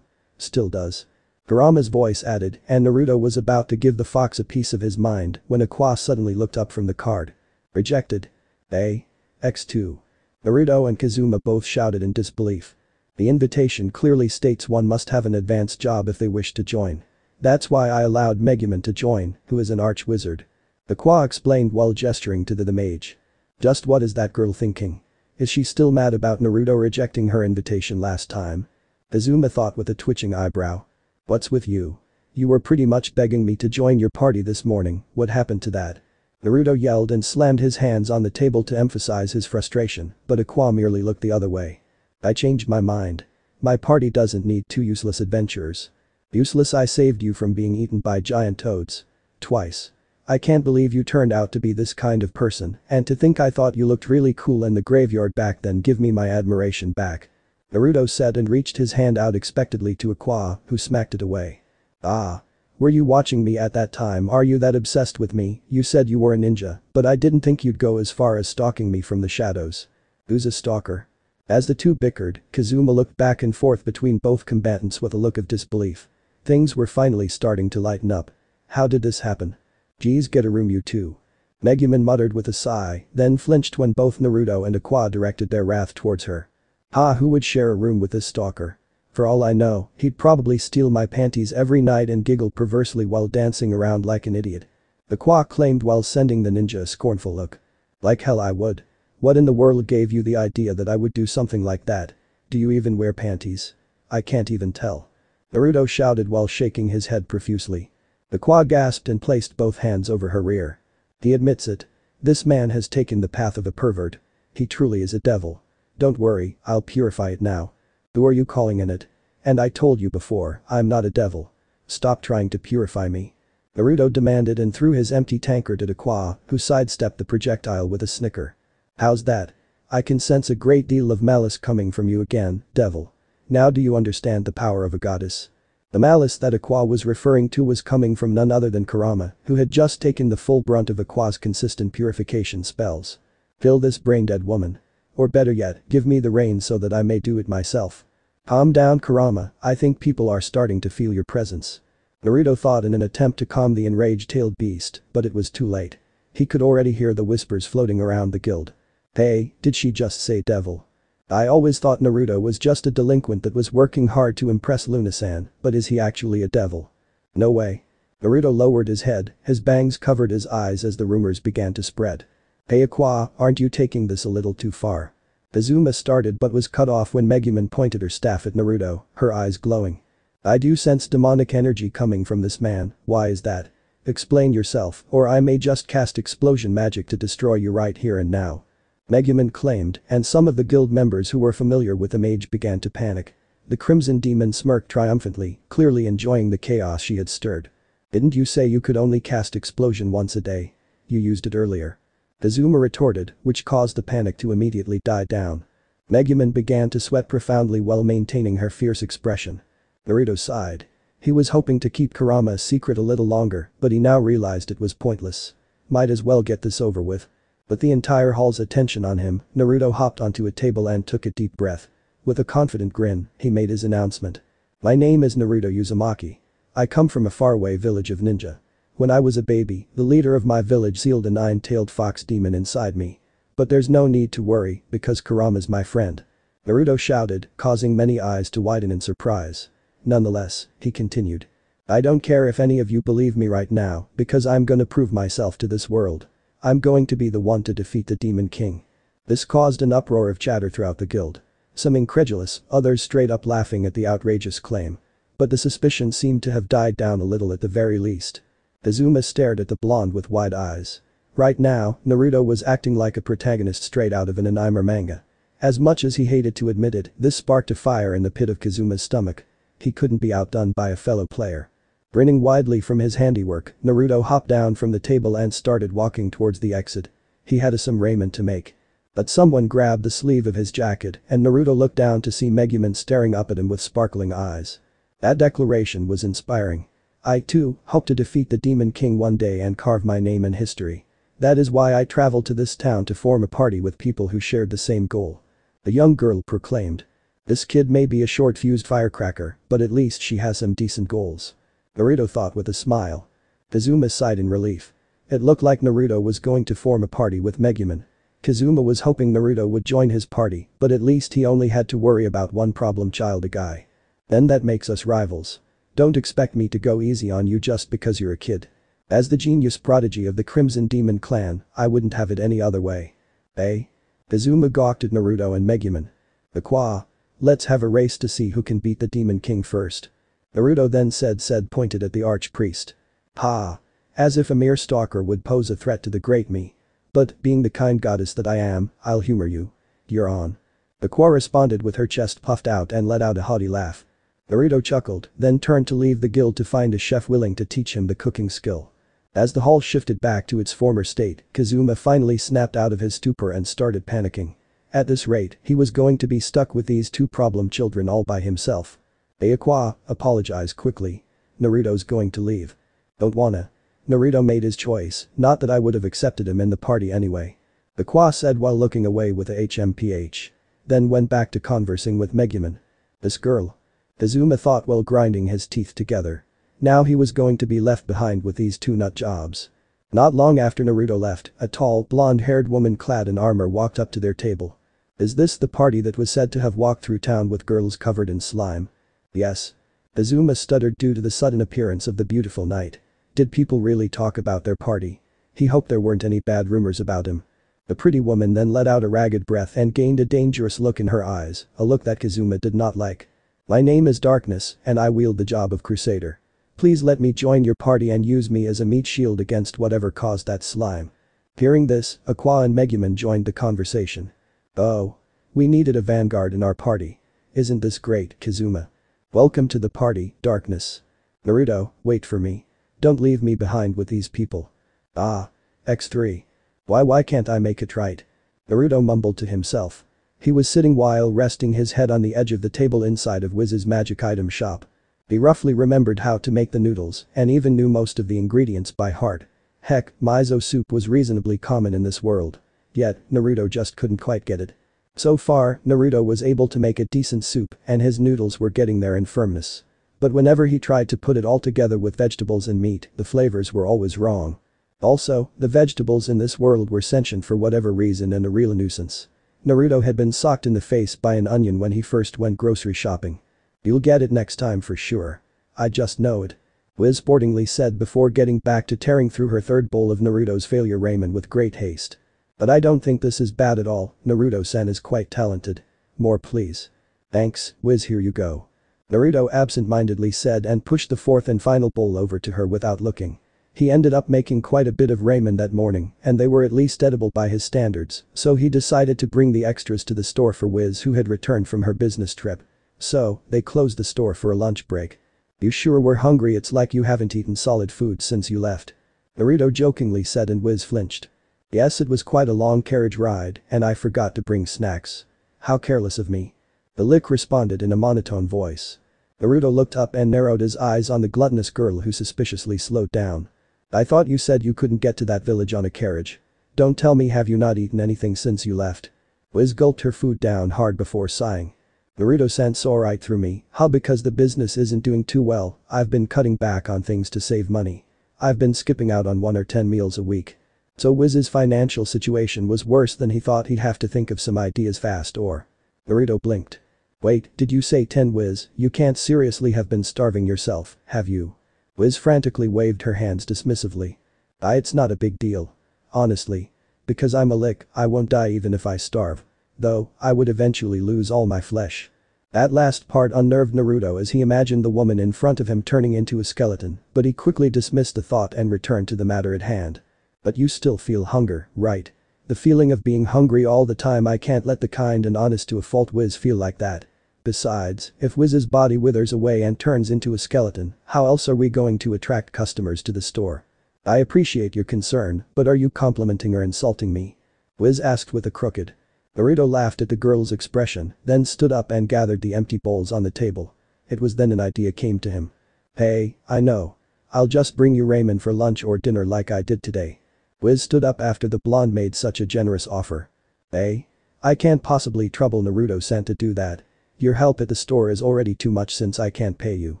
Still does. Kurama's voice added, and Naruto was about to give the fox a piece of his mind when Aqua suddenly looked up from the card. Rejected. X2. Naruto and Kazuma both shouted in disbelief. The invitation clearly states one must have an advanced job if they wish to join. That's why I allowed Megumin to join, who is an arch-wizard. Aqua explained while gesturing to the mage. Just what is that girl thinking? Is she still mad about Naruto rejecting her invitation last time? Kazuma thought with a twitching eyebrow. What's with you? You were pretty much begging me to join your party this morning, what happened to that? Naruto yelled and slammed his hands on the table to emphasize his frustration, but Aqua merely looked the other way. I changed my mind. My party doesn't need two useless adventurers. Useless, I saved you from being eaten by giant toads. Twice. I can't believe you turned out to be this kind of person, and to think I thought you looked really cool in the graveyard back then, give me my admiration back. Naruto said and reached his hand out expectantly to Aqua, who smacked it away. Ah. Were you watching me at that time? Are you that obsessed with me? You said you were a ninja, but I didn't think you'd go as far as stalking me from the shadows. Who's a stalker? As the two bickered, Kazuma looked back and forth between both combatants with a look of disbelief. Things were finally starting to lighten up. How did this happen? Geez, get a room you two. Megumin muttered with a sigh, then flinched when both Naruto and Aqua directed their wrath towards her. Who would share a room with this stalker? For all I know, he'd probably steal my panties every night and giggle perversely while dancing around like an idiot. Aqua claimed while sending the ninja a scornful look. Like hell I would. What in the world gave you the idea that I would do something like that? Do you even wear panties? I can't even tell. Naruto shouted while shaking his head profusely. Aqua gasped and placed both hands over her rear. He admits it. This man has taken the path of a pervert. He truly is a devil. Don't worry, I'll purify it now. Who are you calling in it? And I told you before, I'm not a devil. Stop trying to purify me. Naruto demanded and threw his empty tankard at Aqua, who sidestepped the projectile with a snicker. How's that? I can sense a great deal of malice coming from you again, devil. Now do you understand the power of a goddess? The malice that Aqua was referring to was coming from none other than Kurama, who had just taken the full brunt of Aqua's consistent purification spells. Kill this brain-dead woman. Or better yet, give me the reins so that I may do it myself. Calm down, Kurama, I think people are starting to feel your presence. Naruto thought in an attempt to calm the enraged-tailed beast, but it was too late. He could already hear the whispers floating around the guild. Hey, did she just say devil? I always thought Naruto was just a delinquent that was working hard to impress Luna-san, but is he actually a devil? No way. Naruto lowered his head, his bangs covered his eyes as the rumors began to spread. Hey Aqua, aren't you taking this a little too far? Kazuma started but was cut off when Megumin pointed her staff at Naruto, her eyes glowing. I do sense demonic energy coming from this man, why is that? Explain yourself, or I may just cast explosion magic to destroy you right here and now. Megumin claimed, and some of the guild members who were familiar with the mage began to panic. The Crimson Demon smirked triumphantly, clearly enjoying the chaos she had stirred. Didn't you say you could only cast explosion once a day? You used it earlier. Kazuma retorted, which caused the panic to immediately die down. Megumin began to sweat profoundly while maintaining her fierce expression. Naruto sighed. He was hoping to keep Kurama's secret a little longer, but he now realized it was pointless. Might as well get this over with. With the entire hall's attention on him, Naruto hopped onto a table and took a deep breath. With a confident grin, he made his announcement. My name is Naruto Uzumaki. I come from a faraway village of ninja. When I was a baby, the leader of my village sealed a 9-tailed fox demon inside me. But there's no need to worry, because Kurama's my friend. Naruto shouted, causing many eyes to widen in surprise. Nonetheless, he continued. I don't care if any of you believe me right now, because I'm gonna prove myself to this world. I'm going to be the one to defeat the Demon King. This caused an uproar of chatter throughout the guild. Some incredulous, others straight up laughing at the outrageous claim. But the suspicion seemed to have died down a little at the very least. Kazuma stared at the blonde with wide eyes. Right now, Naruto was acting like a protagonist straight out of an anime manga. As much as he hated to admit it, this sparked a fire in the pit of Kazuma's stomach. He couldn't be outdone by a fellow player. Grinning widely from his handiwork, Naruto hopped down from the table and started walking towards the exit. He had some raiment to make. But someone grabbed the sleeve of his jacket and Naruto looked down to see Megumin staring up at him with sparkling eyes. That declaration was inspiring. I too hope to defeat the Demon King one day and carve my name in history. That is why I traveled to this town to form a party with people who shared the same goal. The young girl proclaimed. This kid may be a short-fused firecracker, but at least she has some decent goals. Naruto thought with a smile. Kazuma sighed in relief. It looked like Naruto was going to form a party with Megumin. Kazuma was hoping Naruto would join his party, but at least he only had to worry about one problem child a guy. Then that makes us rivals. Don't expect me to go easy on you just because you're a kid. As the genius prodigy of the Crimson Demon clan, I wouldn't have it any other way. Eh? Kazuma gawked at Naruto and Megumin. Aqua. Let's have a race to see who can beat the Demon King first. Naruto then said pointed at the archpriest. Ha. As if a mere stalker would pose a threat to the great me. But, being the kind goddess that I am, I'll humor you. You're on. Aqua responded with her chest puffed out and let out a haughty laugh. Naruto chuckled, then turned to leave the guild to find a chef willing to teach him the cooking skill. As the hall shifted back to its former state, Kazuma finally snapped out of his stupor and started panicking. At this rate, he was going to be stuck with these two problem children all by himself. Hey Aqua, apologize quickly. Naruto's going to leave. Don't wanna. Naruto made his choice, not that I would have accepted him in the party anyway. Aqua said while looking away with a HMPH. Then went back to conversing with Megumin. This girl. Kazuma thought while grinding his teeth together. Now he was going to be left behind with these two nut jobs. Not long after Naruto left, a tall, blonde-haired woman clad in armor walked up to their table. Is this the party that was said to have walked through town with girls covered in slime? Yes. Kazuma stuttered due to the sudden appearance of the beautiful knight. Did people really talk about their party? He hoped there weren't any bad rumors about him. The pretty woman then let out a ragged breath and gained a dangerous look in her eyes, a look that Kazuma did not like. My name is Darkness, and I wield the job of crusader. Please let me join your party and use me as a meat shield against whatever caused that slime. Hearing this, Aqua and Megumin joined the conversation. Oh. We needed a vanguard in our party. Isn't this great, Kazuma? Welcome to the party, Darkness. Naruto, wait for me. Don't leave me behind with these people. Ah. X3. Why can't I make it right? Naruto mumbled to himself. He was sitting while resting his head on the edge of the table inside of Wiz's magic item shop. He roughly remembered how to make the noodles and even knew most of the ingredients by heart. Heck, miso soup was reasonably common in this world. Yet, Naruto just couldn't quite get it. So far, Naruto was able to make a decent soup and his noodles were getting there in firmness. But whenever he tried to put it all together with vegetables and meat, the flavors were always wrong. Also, the vegetables in this world were sentient for whatever reason and a real nuisance. Naruto had been socked in the face by an onion when he first went grocery shopping. You'll get it next time for sure. I just know it. Wiz sportingly said before getting back to tearing through her third bowl of Naruto's failure ramen with great haste. But I don't think this is bad at all, Naruto-san is quite talented. More please. Thanks, Wiz, here you go. Naruto absent-mindedly said and pushed the fourth and final bowl over to her without looking. He ended up making quite a bit of ramen that morning and they were at least edible by his standards, so he decided to bring the extras to the store for Wiz who had returned from her business trip. So, they closed the store for a lunch break. You sure were hungry, it's like you haven't eaten solid food since you left. Naruto jokingly said and Wiz flinched. Yes, it was quite a long carriage ride and I forgot to bring snacks. How careless of me. The lick responded in a monotone voice. Naruto looked up and narrowed his eyes on the gluttonous girl who suspiciously slowed down. I thought you said you couldn't get to that village on a carriage. Don't tell me have you not eaten anything since you left. Wiz gulped her food down hard before sighing. Naruto-san saw right through me, how because the business isn't doing too well, I've been cutting back on things to save money. I've been skipping out on 1 or 10 meals a week. So Wiz's financial situation was worse than he thought. He'd have to think of some ideas fast or. Naruto blinked. Wait, did you say 10, Wiz? You can't seriously have been starving yourself, have you? Wiz frantically waved her hands dismissively. It's not a big deal. Honestly. Because I'm a lick, I won't die even if I starve. Though, I would eventually lose all my flesh. That last part unnerved Naruto as he imagined the woman in front of him turning into a skeleton, but he quickly dismissed the thought and returned to the matter at hand. But you still feel hunger, right? The feeling of being hungry all the time. I can't let the kind and honest to a fault Wiz feel like that. Besides, if Wiz's body withers away and turns into a skeleton, how else are we going to attract customers to the store? I appreciate your concern, but are you complimenting or insulting me? Wiz asked with a crooked. Naruto laughed at the girl's expression, then stood up and gathered the empty bowls on the table. It was then an idea came to him. Hey, I know. I'll just bring you ramen for lunch or dinner like I did today. Wiz stood up after the blonde made such a generous offer. Hey? I can't possibly trouble Naruto-san to do that. Your help at the store is already too much since I can't pay you.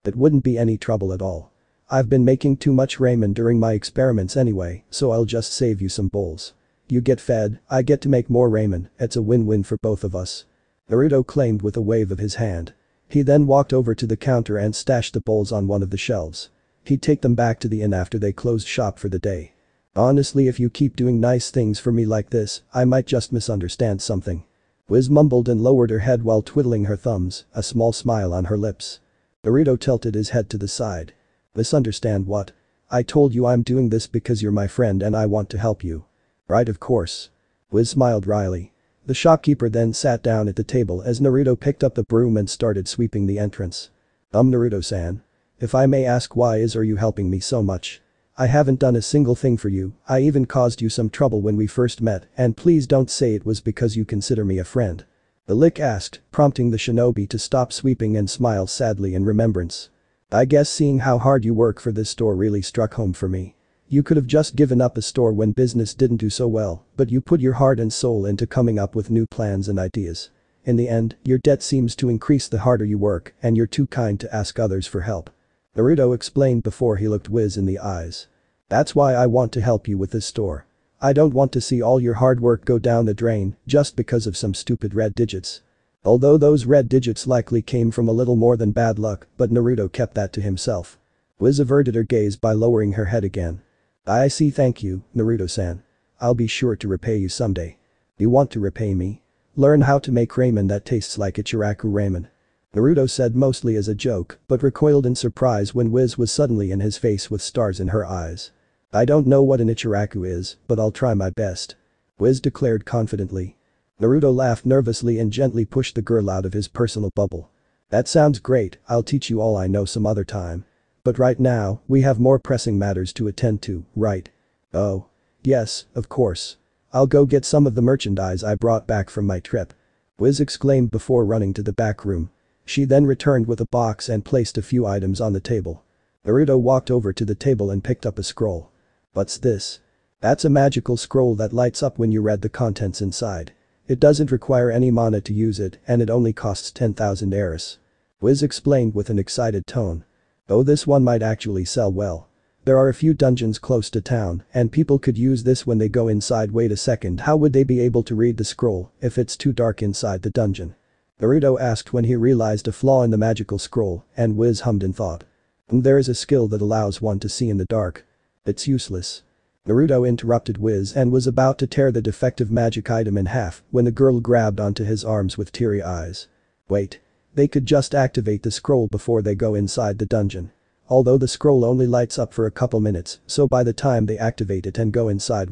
It wouldn't be any trouble at all. I've been making too much ramen during my experiments anyway, so I'll just save you some bowls. You get fed, I get to make more ramen, it's a win-win for both of us. Naruto claimed with a wave of his hand. He then walked over to the counter and stashed the bowls on one of the shelves. He'd take them back to the inn after they closed shop for the day. Honestly, if you keep doing nice things for me like this, I might just misunderstand something. Wiz mumbled and lowered her head while twiddling her thumbs, a small smile on her lips. Naruto tilted his head to the side. Misunderstand what? I told you I'm doing this because you're my friend and I want to help you. Right, of course. Wiz smiled wryly. The shopkeeper then sat down at the table as Naruto picked up the broom and started sweeping the entrance. Naruto-san. If I may ask, why are you helping me so much? I haven't done a single thing for you, I even caused you some trouble when we first met, and please don't say it was because you consider me a friend. The lick asked, prompting the shinobi to stop sweeping and smile sadly in remembrance. I guess seeing how hard you work for this store really struck home for me. You could have just given up the store when business didn't do so well, but you put your heart and soul into coming up with new plans and ideas. In the end, your debt seems to increase the harder you work, and you're too kind to ask others for help. Naruto explained before he looked Wiz in the eyes. That's why I want to help you with this store. I don't want to see all your hard work go down the drain just because of some stupid red digits. Although those red digits likely came from a little more than bad luck, but Naruto kept that to himself. Wiz averted her gaze by lowering her head again. I see, thank you, Naruto-san. I'll be sure to repay you someday. You want to repay me? Learn how to make ramen that tastes like Ichiraku ramen. Naruto said mostly as a joke, but recoiled in surprise when Wiz was suddenly in his face with stars in her eyes. I don't know what an Ichiraku is, but I'll try my best. Wiz declared confidently. Naruto laughed nervously and gently pushed the girl out of his personal bubble. That sounds great, I'll teach you all I know some other time. But right now, we have more pressing matters to attend to, right? Oh. Yes, of course. I'll go get some of the merchandise I brought back from my trip. Wiz exclaimed before running to the back room. She then returned with a box and placed a few items on the table. Naruto walked over to the table and picked up a scroll. What's this? That's a magical scroll that lights up when you read the contents inside. It doesn't require any mana to use it and it only costs 10,000 yearns. Wiz explained with an excited tone. Oh, this one might actually sell well. There are a few dungeons close to town and people could use this when they go inside. Wait a second, how would they be able to read the scroll if it's too dark inside the dungeon? Naruto asked when he realized a flaw in the magical scroll and Wiz hummed in thought. There is a skill that allows one to see in the dark. It's useless. Naruto interrupted Wiz and was about to tear the defective magic item in half when the girl grabbed onto his arms with teary eyes. Wait. They could just activate the scroll before they go inside the dungeon. Although the scroll only lights up for a couple minutes, so by the time they activate it and go inside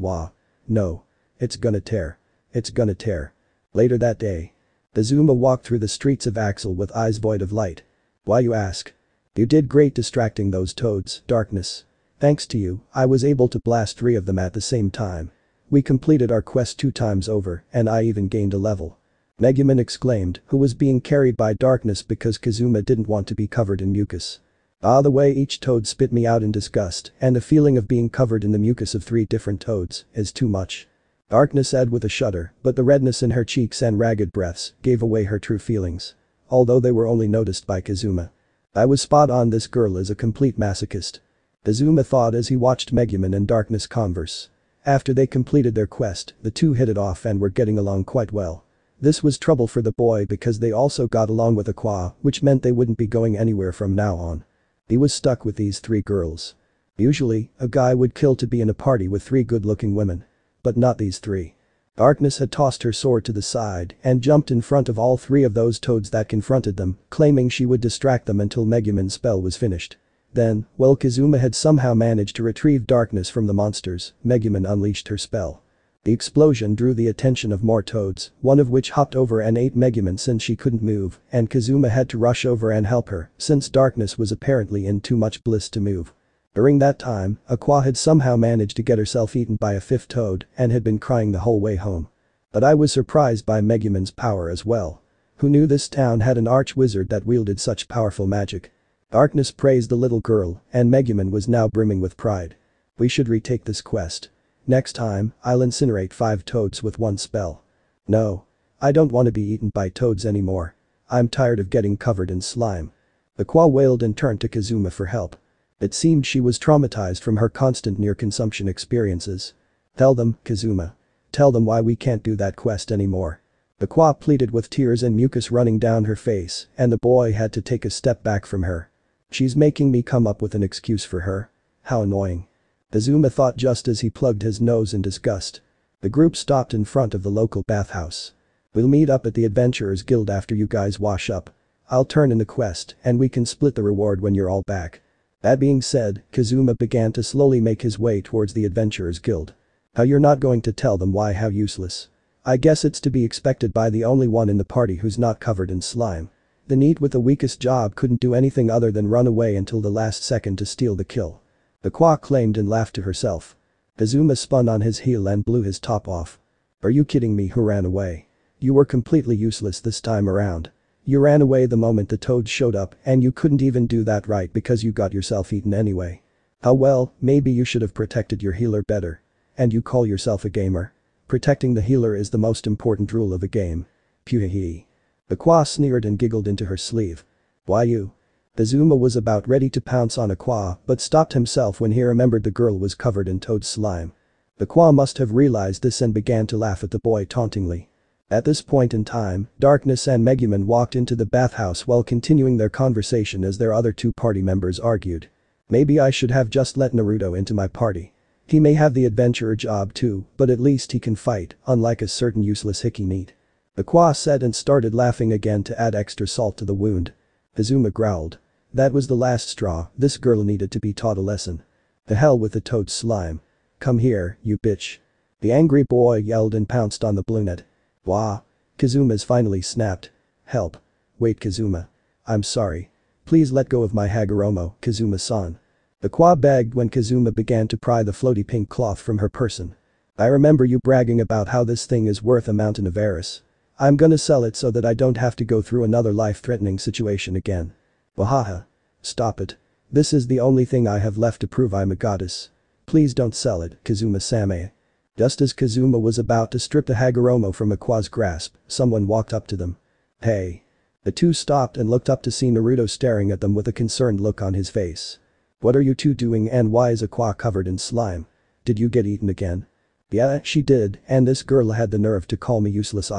no. It's gonna tear. It's gonna tear. Later that day. Kazuma walked through the streets of Axel with eyes void of light. Why, you ask? You did great distracting those toads, Darkness. Thanks to you, I was able to blast 3 of them at the same time. We completed our quest 2 times over and I even gained a level. Megumin exclaimed, who was being carried by Darkness because Kazuma didn't want to be covered in mucus. Ah, the way each toad spit me out in disgust and the feeling of being covered in the mucus of 3 different toads is too much. Darkness said with a shudder, but the redness in her cheeks and ragged breaths gave away her true feelings. Although they were only noticed by Kazuma. I was spot on, this girl is a complete masochist. Kazuma thought as he watched Megumin and Darkness converse. After they completed their quest, the two hit it off and were getting along quite well. This was trouble for the boy because they also got along with Aqua, which meant they wouldn't be going anywhere from now on. He was stuck with these 3 girls. Usually, a guy would kill to be in a party with 3 good-looking women. But not these 3. Darkness had tossed her sword to the side and jumped in front of all 3 of those toads that confronted them, claiming she would distract them until Megumin's spell was finished. Then, while Kazuma had somehow managed to retrieve Darkness from the monsters, Megumin unleashed her spell. The explosion drew the attention of more toads, one of which hopped over and ate Megumin since she couldn't move, and Kazuma had to rush over and help her since Darkness was apparently in too much bliss to move. During that time, Aqua had somehow managed to get herself eaten by a 5th toad and had been crying the whole way home. But I was surprised by Megumin's power as well. Who knew this town had an arch-wizard that wielded such powerful magic? Darkness praised the little girl, and Megumin was now brimming with pride. We should retake this quest. Next time, I'll incinerate 5 toads with 1 spell. No. I don't want to be eaten by toads anymore. I'm tired of getting covered in slime. Aqua wailed and turned to Kazuma for help. It seemed she was traumatized from her constant near-consumption experiences. Tell them, Kazuma. Tell them why we can't do that quest anymore. Aqua pleaded with tears and mucus running down her face, and the boy had to take a step back from her. She's making me come up with an excuse for her. How annoying. Kazuma thought just as he plugged his nose in disgust. The group stopped in front of the local bathhouse. We'll meet up at the Adventurers Guild after you guys wash up. I'll turn in the quest and we can split the reward when you're all back. That being said, Kazuma began to slowly make his way towards the Adventurers Guild. How, you're not going to tell them why? How useless. I guess it's to be expected by the only one in the party who's not covered in slime. The NEET with the weakest job couldn't do anything other than run away until the last second to steal the kill. Aqua claimed and laughed to herself. Kazuma spun on his heel and blew his top off. Are you kidding me? Who ran away? You were completely useless this time around. You ran away the moment the toads showed up and you couldn't even do that right because you got yourself eaten anyway. Oh well, maybe you should have protected your healer better. And you call yourself a gamer? Protecting the healer is the most important rule of a game. Phew. Aqua sneered and giggled into her sleeve. Why you? Kazuma was about ready to pounce on Aqua but stopped himself when he remembered the girl was covered in toad slime. Aqua must have realized this and began to laugh at the boy tauntingly. At this point in time, Darkness and Megumin walked into the bathhouse while continuing their conversation as their other 2 party members argued. Maybe I should have just let Naruto into my party. He may have the adventurer job too, but at least he can fight, unlike a certain useless hickey NEET. Aqua said and started laughing again to add extra salt to the wound. Kazuma growled. That was the last straw, this girl needed to be taught a lesson. The hell with the toad slime. Come here, you bitch. The angry boy yelled and pounced on the brunette. Wah. Kazuma's finally snapped. Help. Wait, Kazuma. I'm sorry. Please let go of my Hagoromo, Kazuma-san. Aqua begged when Kazuma began to pry the floaty pink cloth from her person. I remember you bragging about how this thing is worth a mountain of Eris. I'm gonna sell it so that I don't have to go through another life-threatening situation again. Wahaha. Stop it. This is the only thing I have left to prove I'm a goddess. Please don't sell it, Kazuma-sama. Just as Kazuma was about to strip the Hagoromo from Aqua's grasp, someone walked up to them. Hey. The two stopped and looked up to see Naruto staring at them with a concerned look on his face. What are you two doing and why is Aqua covered in slime? Did you get eaten again? Yeah, she did, and this girl had the nerve to call me useless.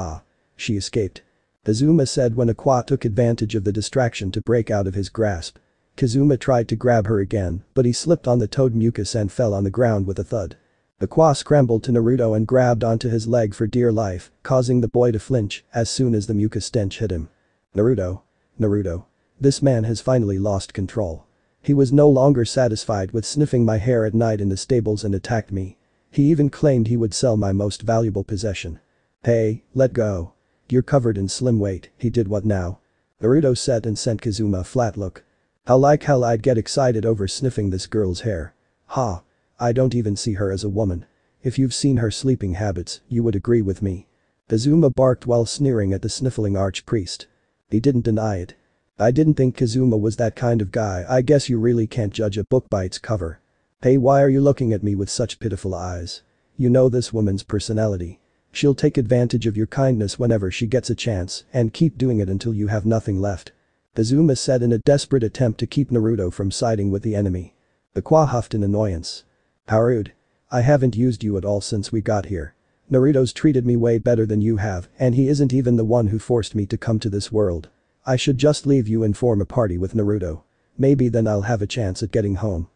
She escaped. Kazuma said when Aqua took advantage of the distraction to break out of his grasp. Kazuma tried to grab her again, but he slipped on the toad mucus and fell on the ground with a thud. Aqua scrambled to Naruto and grabbed onto his leg for dear life, causing the boy to flinch as soon as the mucus stench hit him. Naruto. This man has finally lost control. He was no longer satisfied with sniffing my hair at night in the stables and attacked me. He even claimed he would sell my most valuable possession. Hey, let go. You're covered in slim weight, he did what now? Naruto said and sent Kazuma a flat look. How like hell I'd get excited over sniffing this girl's hair. Ha. I don't even see her as a woman. If you've seen her sleeping habits, you would agree with me. Kazuma barked while sneering at the sniffling archpriest. He didn't deny it. I didn't think Kazuma was that kind of guy. I guess you really can't judge a book by its cover. Hey, why are you looking at me with such pitiful eyes? You know this woman's personality. She'll take advantage of your kindness whenever she gets a chance and keep doing it until you have nothing left. Kazuma said in a desperate attempt to keep Naruto from siding with the enemy. Aqua huffed in annoyance. How rude. I haven't used you at all since we got here. Naruto's treated me way better than you have and he isn't even the one who forced me to come to this world. I should just leave you and form a party with Naruto. Maybe then I'll have a chance at getting home.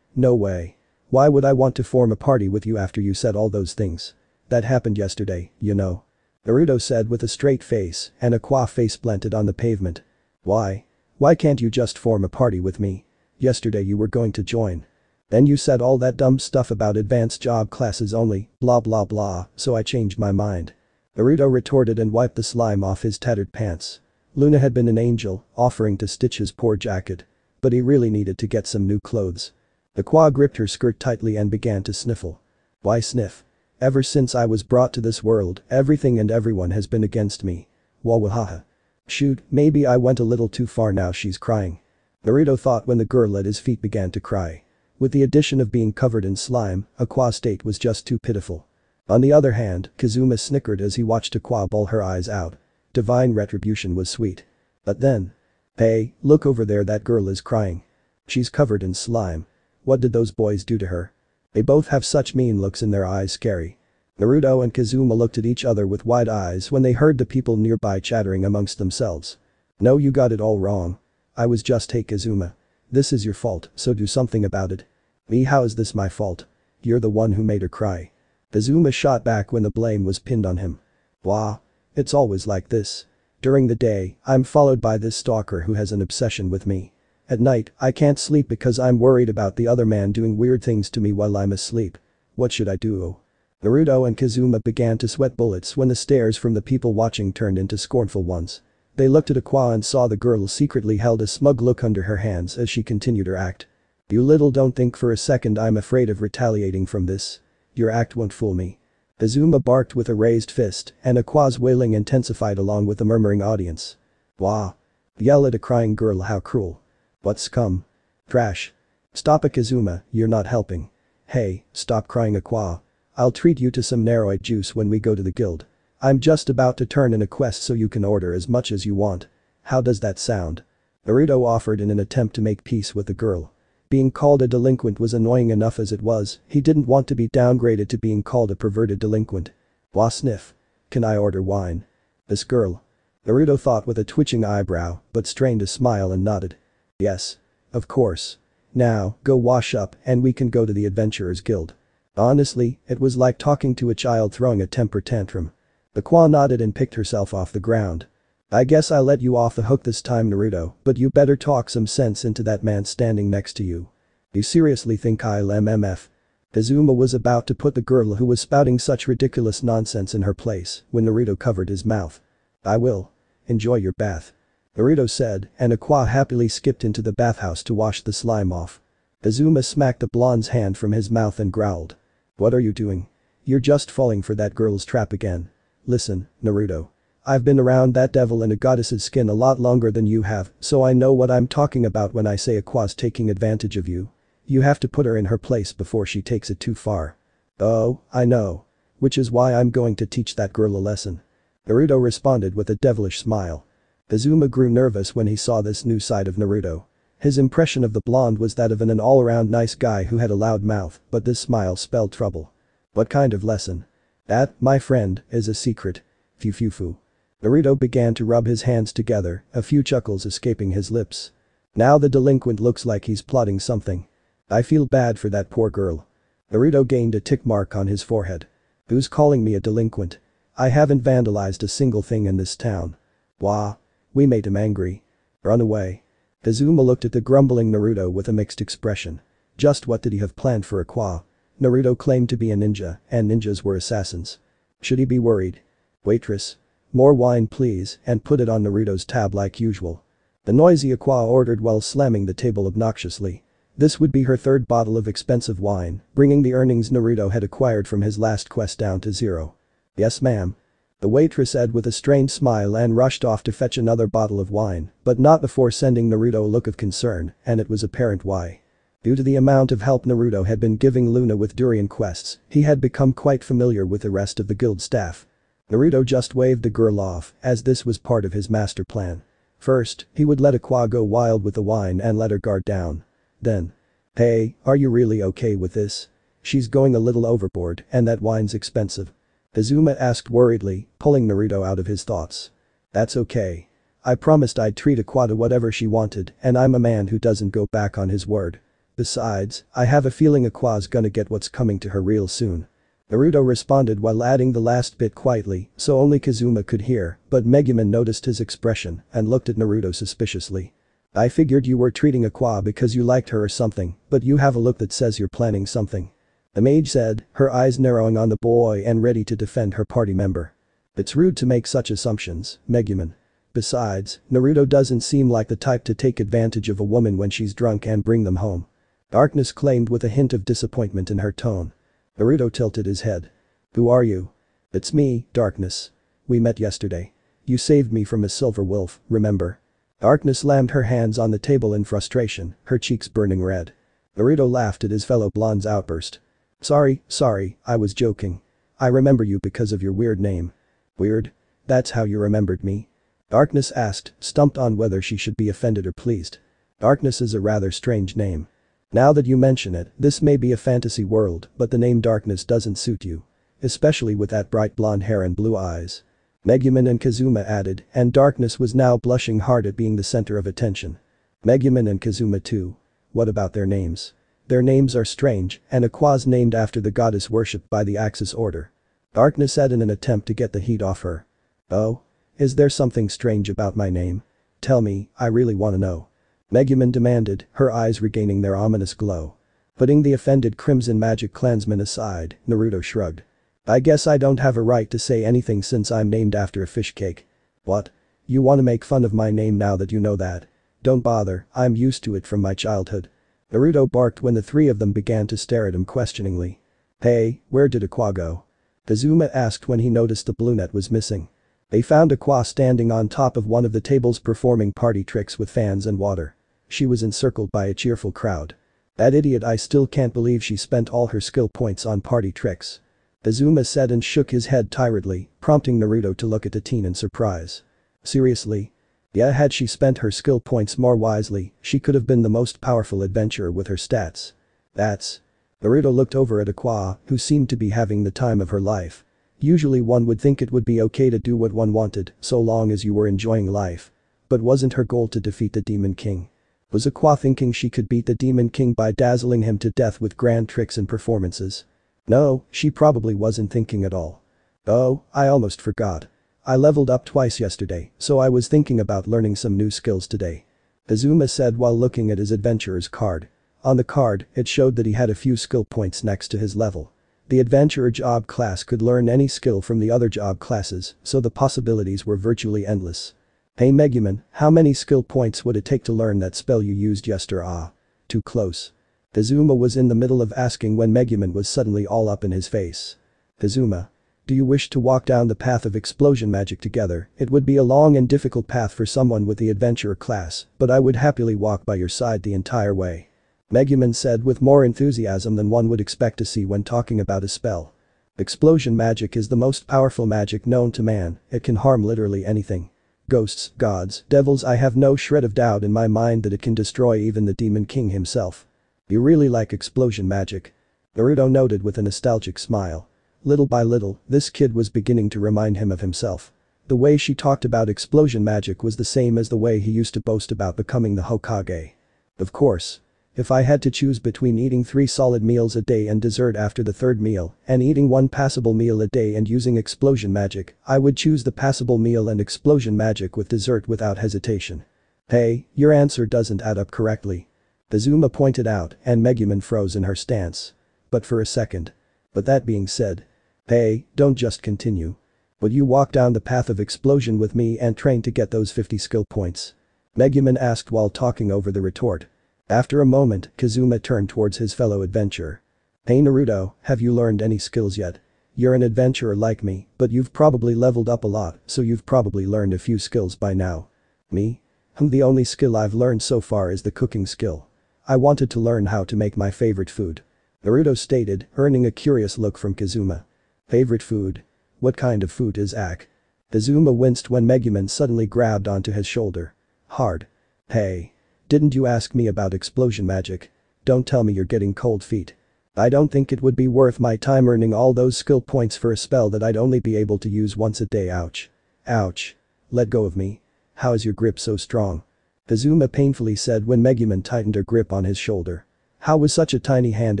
No way. Why would I want to form a party with you after you said all those things? That happened yesterday, you know. Naruto said with a straight face and Aqua face planted on the pavement. Why? Why can't you just form a party with me? Yesterday you were going to join. Then you said all that dumb stuff about advanced job classes only, blah blah blah, so I changed my mind. Naruto retorted and wiped the slime off his tattered pants. Luna had been an angel, offering to stitch his poor jacket. But he really needed to get some new clothes. Aqua gripped her skirt tightly and began to sniffle. Why sniff? Ever since I was brought to this world, everything and everyone has been against me. Wawahaha. Shoot, maybe I went a little too far now she's crying. Naruto thought when the girl at his feet began to cry. With the addition of being covered in slime, Aqua's state was just too pitiful. On the other hand, Kazuma snickered as he watched Aqua bawl her eyes out. Divine retribution was sweet. But then. Hey, look over there, that girl is crying. She's covered in slime. What did those boys do to her? They both have such mean looks in their eyes, scary. Naruto and Kazuma looked at each other with wide eyes when they heard the people nearby chattering amongst themselves. No, you got it all wrong. I was just hey Kazuma. This is your fault, so do something about it. Me, how is this my fault? You're the one who made her cry. Kazuma shot back when the blame was pinned on him. Blah. It's always like this. During the day, I'm followed by this stalker who has an obsession with me. At night, I can't sleep because I'm worried about the other man doing weird things to me while I'm asleep. What should I do? Naruto and Kazuma began to sweat bullets when the stares from the people watching turned into scornful ones. They looked at Aqua and saw the girl secretly held a smug look under her hands as she continued her act. You little don't think for a second I'm afraid of retaliating from this. Your act won't fool me. Kazuma barked with a raised fist and Aqua's wailing intensified along with the murmuring audience. Wah. Yell at a crying girl, how cruel. What scum. Trash. Stop it Kazuma, you're not helping. Hey, stop crying Aqua. I'll treat you to some Naruto juice when we go to the guild. I'm just about to turn in a quest so you can order as much as you want. How does that sound? Naruto offered in an attempt to make peace with the girl. Being called a delinquent was annoying enough as it was, he didn't want to be downgraded to being called a perverted delinquent. Wah sniff. Can I order wine? This girl. Naruto thought with a twitching eyebrow, but strained a smile and nodded. Yes. Of course. Now, go wash up and we can go to the Adventurers Guild. Honestly, it was like talking to a child throwing a temper tantrum. Aqua nodded and picked herself off the ground. I guess I'll let you off the hook this time Naruto, but you better talk some sense into that man standing next to you. You seriously think I'll MMF? Kazuma was about to put the girl who was spouting such ridiculous nonsense in her place when Naruto covered his mouth. I will. Enjoy your bath. Naruto said, and Aqua happily skipped into the bathhouse to wash the slime off. Kazuma smacked the blonde's hand from his mouth and growled. What are you doing? You're just falling for that girl's trap again. Listen, Naruto. I've been around that devil in a goddess's skin a lot longer than you have, so I know what I'm talking about when I say Aqua's taking advantage of you. You have to put her in her place before she takes it too far. Oh, I know. Which is why I'm going to teach that girl a lesson. Naruto responded with a devilish smile. Kazuma grew nervous when he saw this new side of Naruto. His impression of the blonde was that of an all-around nice guy who had a loud mouth, but this smile spelled trouble. What kind of lesson? That, my friend, is a secret. Fufufu. Naruto began to rub his hands together, a few chuckles escaping his lips. Now the delinquent looks like he's plotting something. I feel bad for that poor girl. Naruto gained a tick mark on his forehead. Who's calling me a delinquent? I haven't vandalized a single thing in this town. Wah. We made him angry. Run away. Kazuma looked at the grumbling Naruto with a mixed expression. Just what did he have planned for Aqua? Naruto claimed to be a ninja, and ninjas were assassins. Should he be worried? Waitress. More wine please, and put it on Naruto's tab like usual. The noisy Aqua ordered while slamming the table obnoxiously. This would be her third bottle of expensive wine, bringing the earnings Naruto had acquired from his last quest down to zero. Yes ma'am. The waitress said with a strained smile and rushed off to fetch another bottle of wine, but not before sending Naruto a look of concern, and it was apparent why. Due to the amount of help Naruto had been giving Luna with durian quests, he had become quite familiar with the rest of the guild staff. Naruto just waved the girl off, as this was part of his master plan. First, he would let Aqua go wild with the wine and let her guard down. Then. Hey, are you really okay with this? She's going a little overboard, and that wine's expensive. Kazuma asked worriedly, pulling Naruto out of his thoughts. That's okay. I promised I'd treat Aqua to whatever she wanted, and I'm a man who doesn't go back on his word. Besides, I have a feeling Aqua's gonna get what's coming to her real soon. Naruto responded while adding the last bit quietly, so only Kazuma could hear, but Megumin noticed his expression and looked at Naruto suspiciously. I figured you were treating Aqua because you liked her or something, but you have a look that says you're planning something. The mage said, her eyes narrowing on the boy and ready to defend her party member. It's rude to make such assumptions, Megumin. Besides, Naruto doesn't seem like the type to take advantage of a woman when she's drunk and bring them home. Darkness claimed with a hint of disappointment in her tone. Naruto tilted his head. Who are you? It's me, Darkness. We met yesterday. You saved me from a silver wolf, remember? Darkness slammed her hands on the table in frustration, her cheeks burning red. Naruto laughed at his fellow blonde's outburst. Sorry, I was joking. I remember you because of your weird name. Weird? That's how you remembered me? Darkness asked, stumped on whether she should be offended or pleased. Darkness is a rather strange name. Now that you mention it, this may be a fantasy world, but the name Darkness doesn't suit you. Especially with that bright blonde hair and blue eyes. Megumin and Kazuma added, and Darkness was now blushing hard at being the center of attention. Megumin and Kazuma too. What about their names? Their names are strange, and Aqua's named after the goddess worshipped by the Axis order. Darkness said in an attempt to get the heat off her. Oh? Is there something strange about my name? Tell me, I really wanna know. Megumin demanded, her eyes regaining their ominous glow. Putting the offended Crimson Magic clansman aside, Naruto shrugged. I guess I don't have a right to say anything since I'm named after a fish cake. What? You wanna make fun of my name now that you know that? Don't bother, I'm used to it from my childhood. Naruto barked when the three of them began to stare at him questioningly. Hey, where did Aqua go? Kazuma asked when he noticed the blue net was missing. They found Aqua standing on top of one of the tables performing party tricks with fans and water. She was encircled by a cheerful crowd. That idiot, I still can't believe she spent all her skill points on party tricks. Kazuma said and shook his head tiredly, prompting Naruto to look at the teen in surprise. Seriously? Yeah, had she spent her skill points more wisely, she could have been the most powerful adventurer with her stats. That's. Naruto looked over at Aqua, who seemed to be having the time of her life. Usually one would think it would be okay to do what one wanted, so long as you were enjoying life. But wasn't her goal to defeat the Demon King? Was Aqua thinking she could beat the Demon King by dazzling him to death with grand tricks and performances? No, she probably wasn't thinking at all. Oh, I almost forgot. I leveled up twice yesterday, so I was thinking about learning some new skills today. Kazuma said while looking at his adventurer's card. On the card, it showed that he had a few skill points next to his level. The adventurer job class could learn any skill from the other job classes, so the possibilities were virtually endless. Hey Megumin, how many skill points would it take to learn that spell you used yesterday? Too close. Kazuma was in the middle of asking when Megumin was suddenly all up in his face. Kazuma. Do you wish to walk down the path of explosion magic together? It would be a long and difficult path for someone with the adventurer class, but I would happily walk by your side the entire way. Megumin said with more enthusiasm than one would expect to see when talking about a spell. Explosion magic is the most powerful magic known to man, it can harm literally anything. Ghosts, gods, devils, I have no shred of doubt in my mind that it can destroy even the Demon King himself. You really like explosion magic? Naruto noted with a nostalgic smile. Little by little, this kid was beginning to remind him of himself. The way she talked about explosion magic was the same as the way he used to boast about becoming the Hokage. Of course. If I had to choose between eating 3 solid meals a day and dessert after the 3rd meal, and eating 1 passable meal a day and using explosion magic, I would choose the passable meal and explosion magic with dessert without hesitation. Hey, your answer doesn't add up correctly. Kazuma pointed out, and Megumin froze in her stance. But for a second. But that being said. Hey, don't just continue. Would you walk down the path of explosion with me and train to get those 50 skill points? Megumin asked while talking over the retort. After a moment, Kazuma turned towards his fellow adventurer. Hey Naruto, have you learned any skills yet? You're an adventurer like me, but you've probably leveled up a lot, so you've probably learned a few skills by now. Me? The only skill I've learned so far is the cooking skill. I wanted to learn how to make my favorite food. Naruto stated, earning a curious look from Kazuma. Favorite food? What kind of food is Ak? Kazuma winced when Megumin suddenly grabbed onto his shoulder. Hard. Hey. Didn't you ask me about explosion magic? Don't tell me you're getting cold feet. I don't think it would be worth my time earning all those skill points for a spell that I'd only be able to use once a day. Ouch. Ouch. Let go of me. How is your grip so strong? Kazuma painfully said when Megumin tightened her grip on his shoulder. How was such a tiny hand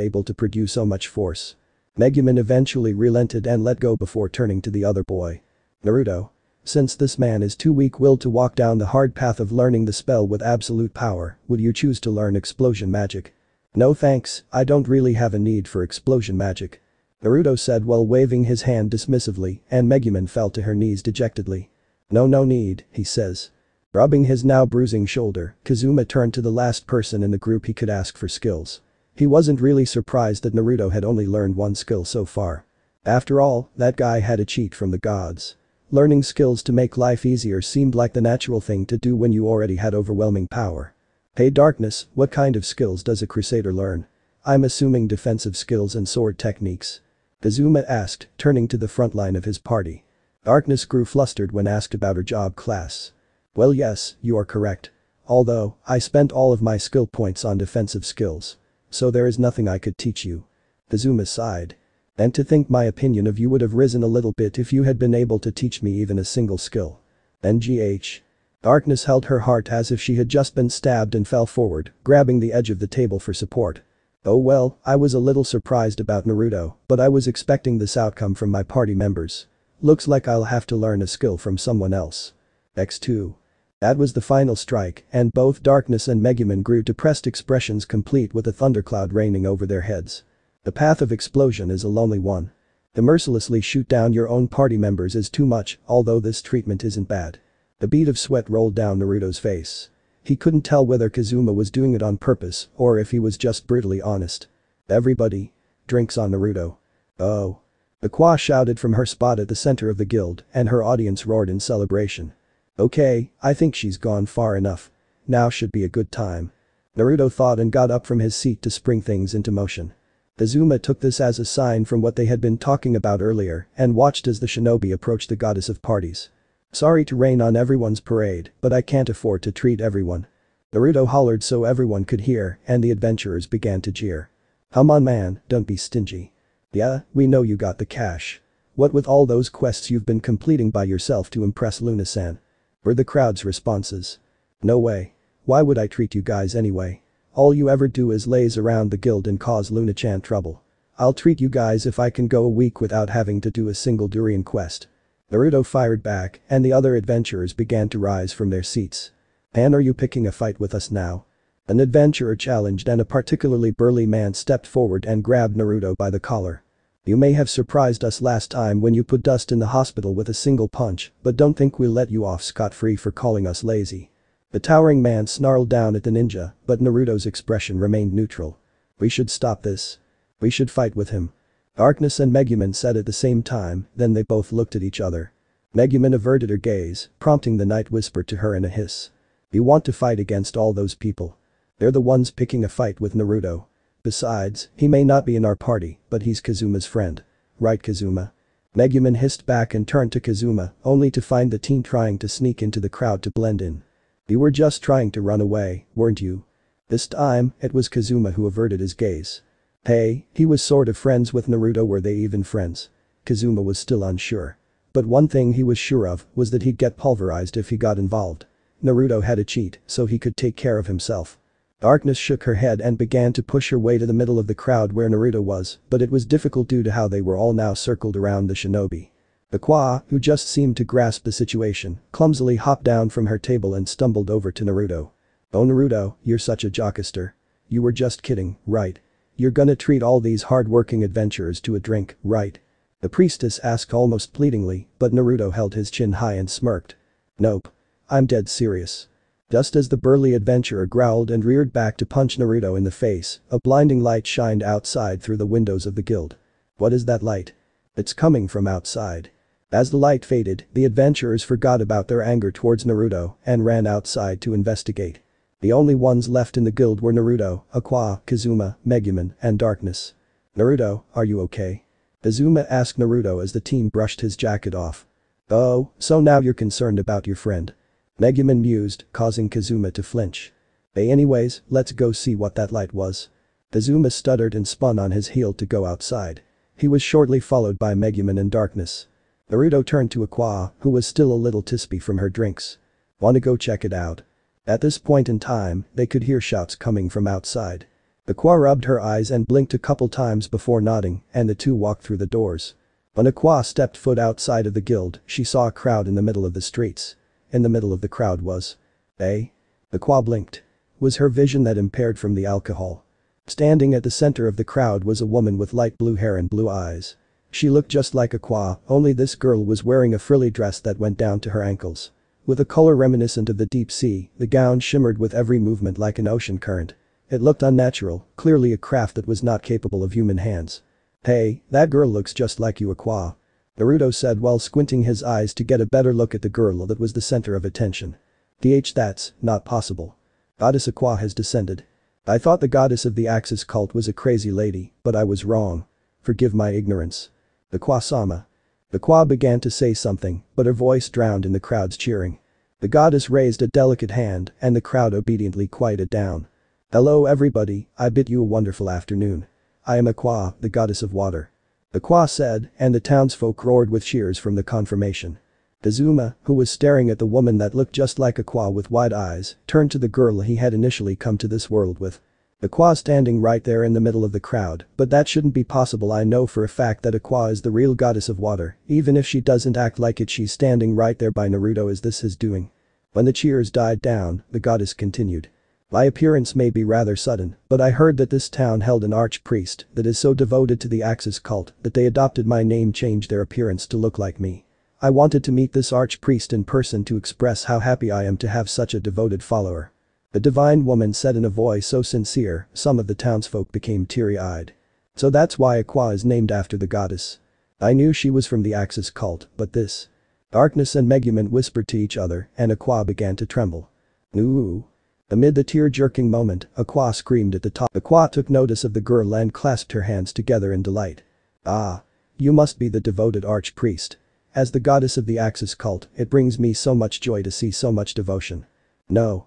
able to produce so much force? Megumin eventually relented and let go before turning to the other boy. Naruto. Since this man is too weak-willed to walk down the hard path of learning the spell with absolute power, would you choose to learn explosion magic? No thanks, I don't really have a need for explosion magic. Naruto said while waving his hand dismissively, and Megumin fell to her knees dejectedly. No need, he says. Rubbing his now bruising shoulder, Kazuma turned to the last person in the group he could ask for skills. He wasn't really surprised that Naruto had only learned 1 skill so far. After all, that guy had a cheat from the gods. Learning skills to make life easier seemed like the natural thing to do when you already had overwhelming power. Hey Darkness, what kind of skills does a crusader learn? I'm assuming defensive skills and sword techniques. Kazuma asked, turning to the front line of his party. Darkness grew flustered when asked about her job class. Well yes, you are correct. Although, I spent all of my skill points on defensive skills. So there is nothing I could teach you. Kazuma sighed. And to think my opinion of you would have risen a little bit if you had been able to teach me even a single skill. NGH. Darkness held her heart as if she had just been stabbed and fell forward, grabbing the edge of the table for support. Oh well, I was a little surprised about Naruto, but I was expecting this outcome from my party members. Looks like I'll have to learn a skill from someone else. X2. That was the final strike, and both Darkness and Megumin grew depressed expressions complete with a thundercloud raining over their heads. The path of explosion is a lonely one. To mercilessly shoot down your own party members is too much, although this treatment isn't bad. A bead of sweat rolled down Naruto's face. He couldn't tell whether Kazuma was doing it on purpose or if he was just brutally honest. Everybody. Drinks on Naruto. Oh. Aqua shouted from her spot at the center of the guild, and her audience roared in celebration. Okay, I think she's gone far enough. Now should be a good time. Naruto thought and got up from his seat to spring things into motion. Kazuma took this as a sign from what they had been talking about earlier and watched as the shinobi approached the goddess of parties. Sorry to rain on everyone's parade, but I can't afford to treat everyone. Naruto hollered so everyone could hear, and the adventurers began to jeer. Come on man, don't be stingy. Yeah, we know you got the cash. What with all those quests you've been completing by yourself to impress Luna-san? Were the crowd's responses. No way. Why would I treat you guys anyway? All you ever do is laze around the guild and cause Luna-chan trouble. I'll treat you guys if I can go a week without having to do a single durian quest. Naruto fired back, and the other adventurers began to rise from their seats. Man, are you picking a fight with us now? An adventurer challenged, and a particularly burly man stepped forward and grabbed Naruto by the collar. You may have surprised us last time when you put Dust in the hospital with a single punch, but don't think we'll let you off scot-free for calling us lazy. The towering man snarled down at the ninja, but Naruto's expression remained neutral. We should stop this. We should fight with him. Darkness and Megumin said at the same time, then they both looked at each other. Megumin averted her gaze, prompting the Night Whisper to her in a hiss. You want to fight against all those people? They're the ones picking a fight with Naruto. Besides, he may not be in our party, but he's Kazuma's friend. Right, Kazuma? Megumin hissed back and turned to Kazuma, only to find the teen trying to sneak into the crowd to blend in. You were just trying to run away, weren't you? This time, it was Kazuma who averted his gaze. Hey, he was sort of friends with Naruto, were they even friends? Kazuma was still unsure. But one thing he was sure of was that he'd get pulverized if he got involved. Naruto had a cheat, so he could take care of himself. Darkness shook her head and began to push her way to the middle of the crowd where Naruto was, but it was difficult due to how they were all now circled around the shinobi. Aqua, who just seemed to grasp the situation, clumsily hopped down from her table and stumbled over to Naruto. Oh Naruto, you're such a jokester. You were just kidding, right? You're gonna treat all these hard-working adventurers to a drink, right? The priestess asked almost pleadingly, but Naruto held his chin high and smirked. Nope. I'm dead serious. Just as the burly adventurer growled and reared back to punch Naruto in the face, a blinding light shined outside through the windows of the guild. What is that light? It's coming from outside. As the light faded, the adventurers forgot about their anger towards Naruto and ran outside to investigate. The only ones left in the guild were Naruto, Aqua, Kazuma, Megumin, and Darkness. Naruto, are you okay? Kazuma asked Naruto as the teen brushed his jacket off. Oh, so now you're concerned about your friend. Megumin mused, causing Kazuma to flinch. Hey anyways, let's go see what that light was. Kazuma stuttered and spun on his heel to go outside. He was shortly followed by Megumin and Darkness. Naruto turned to Aqua, who was still a little tispy from her drinks. Wanna go check it out? At this point in time, they could hear shouts coming from outside. Aqua rubbed her eyes and blinked a couple times before nodding, and the two walked through the doors. When Aqua stepped foot outside of the guild, she saw a crowd in the middle of the streets. In the middle of the crowd was. Aqua blinked. Was her vision that impaired from the alcohol? Standing at the center of the crowd was a woman with light blue hair and blue eyes. She looked just like Aqua, only this girl was wearing a frilly dress that went down to her ankles. With a color reminiscent of the deep sea, the gown shimmered with every movement like an ocean current. It looked unnatural, clearly a craft that was not capable of human hands. Hey, that girl looks just like you, Aqua. Naruto said while squinting his eyes to get a better look at the girl that was the center of attention. That's not possible. Goddess Aqua has descended. I thought the goddess of the Axis cult was a crazy lady, but I was wrong. Forgive my ignorance. Aqua-sama. Aqua began to say something, but her voice drowned in the crowd's cheering. The goddess raised a delicate hand and the crowd obediently quieted down. Hello everybody, I bid you a wonderful afternoon. I am Aqua, the goddess of water. Aqua said, and the townsfolk roared with cheers from the confirmation. Kazuma, who was staring at the woman that looked just like Aqua with wide eyes, turned to the girl he had initially come to this world with. Aqua standing right there in the middle of the crowd, but that shouldn't be possible. I know for a fact that Aqua is the real goddess of water, even if she doesn't act like it. She's standing right there by Naruto. Is this his doing? When the cheers died down, the goddess continued. My appearance may be rather sudden, but I heard that this town held an archpriest that is so devoted to the Axis cult that they adopted my name, changed their appearance to look like me. I wanted to meet this archpriest in person to express how happy I am to have such a devoted follower. The divine woman said in a voice so sincere, some of the townsfolk became teary-eyed. So that's why Aqua is named after the goddess. I knew she was from the Axis cult, but this. Darkness and Megumin whispered to each other, and Aqua began to tremble. Ooh. Amid the tear-jerking moment, Aqua screamed at the top. Aqua took notice of the girl and clasped her hands together in delight. Ah. You must be the devoted archpriest. As the goddess of the Axis cult, it brings me so much joy to see so much devotion. No.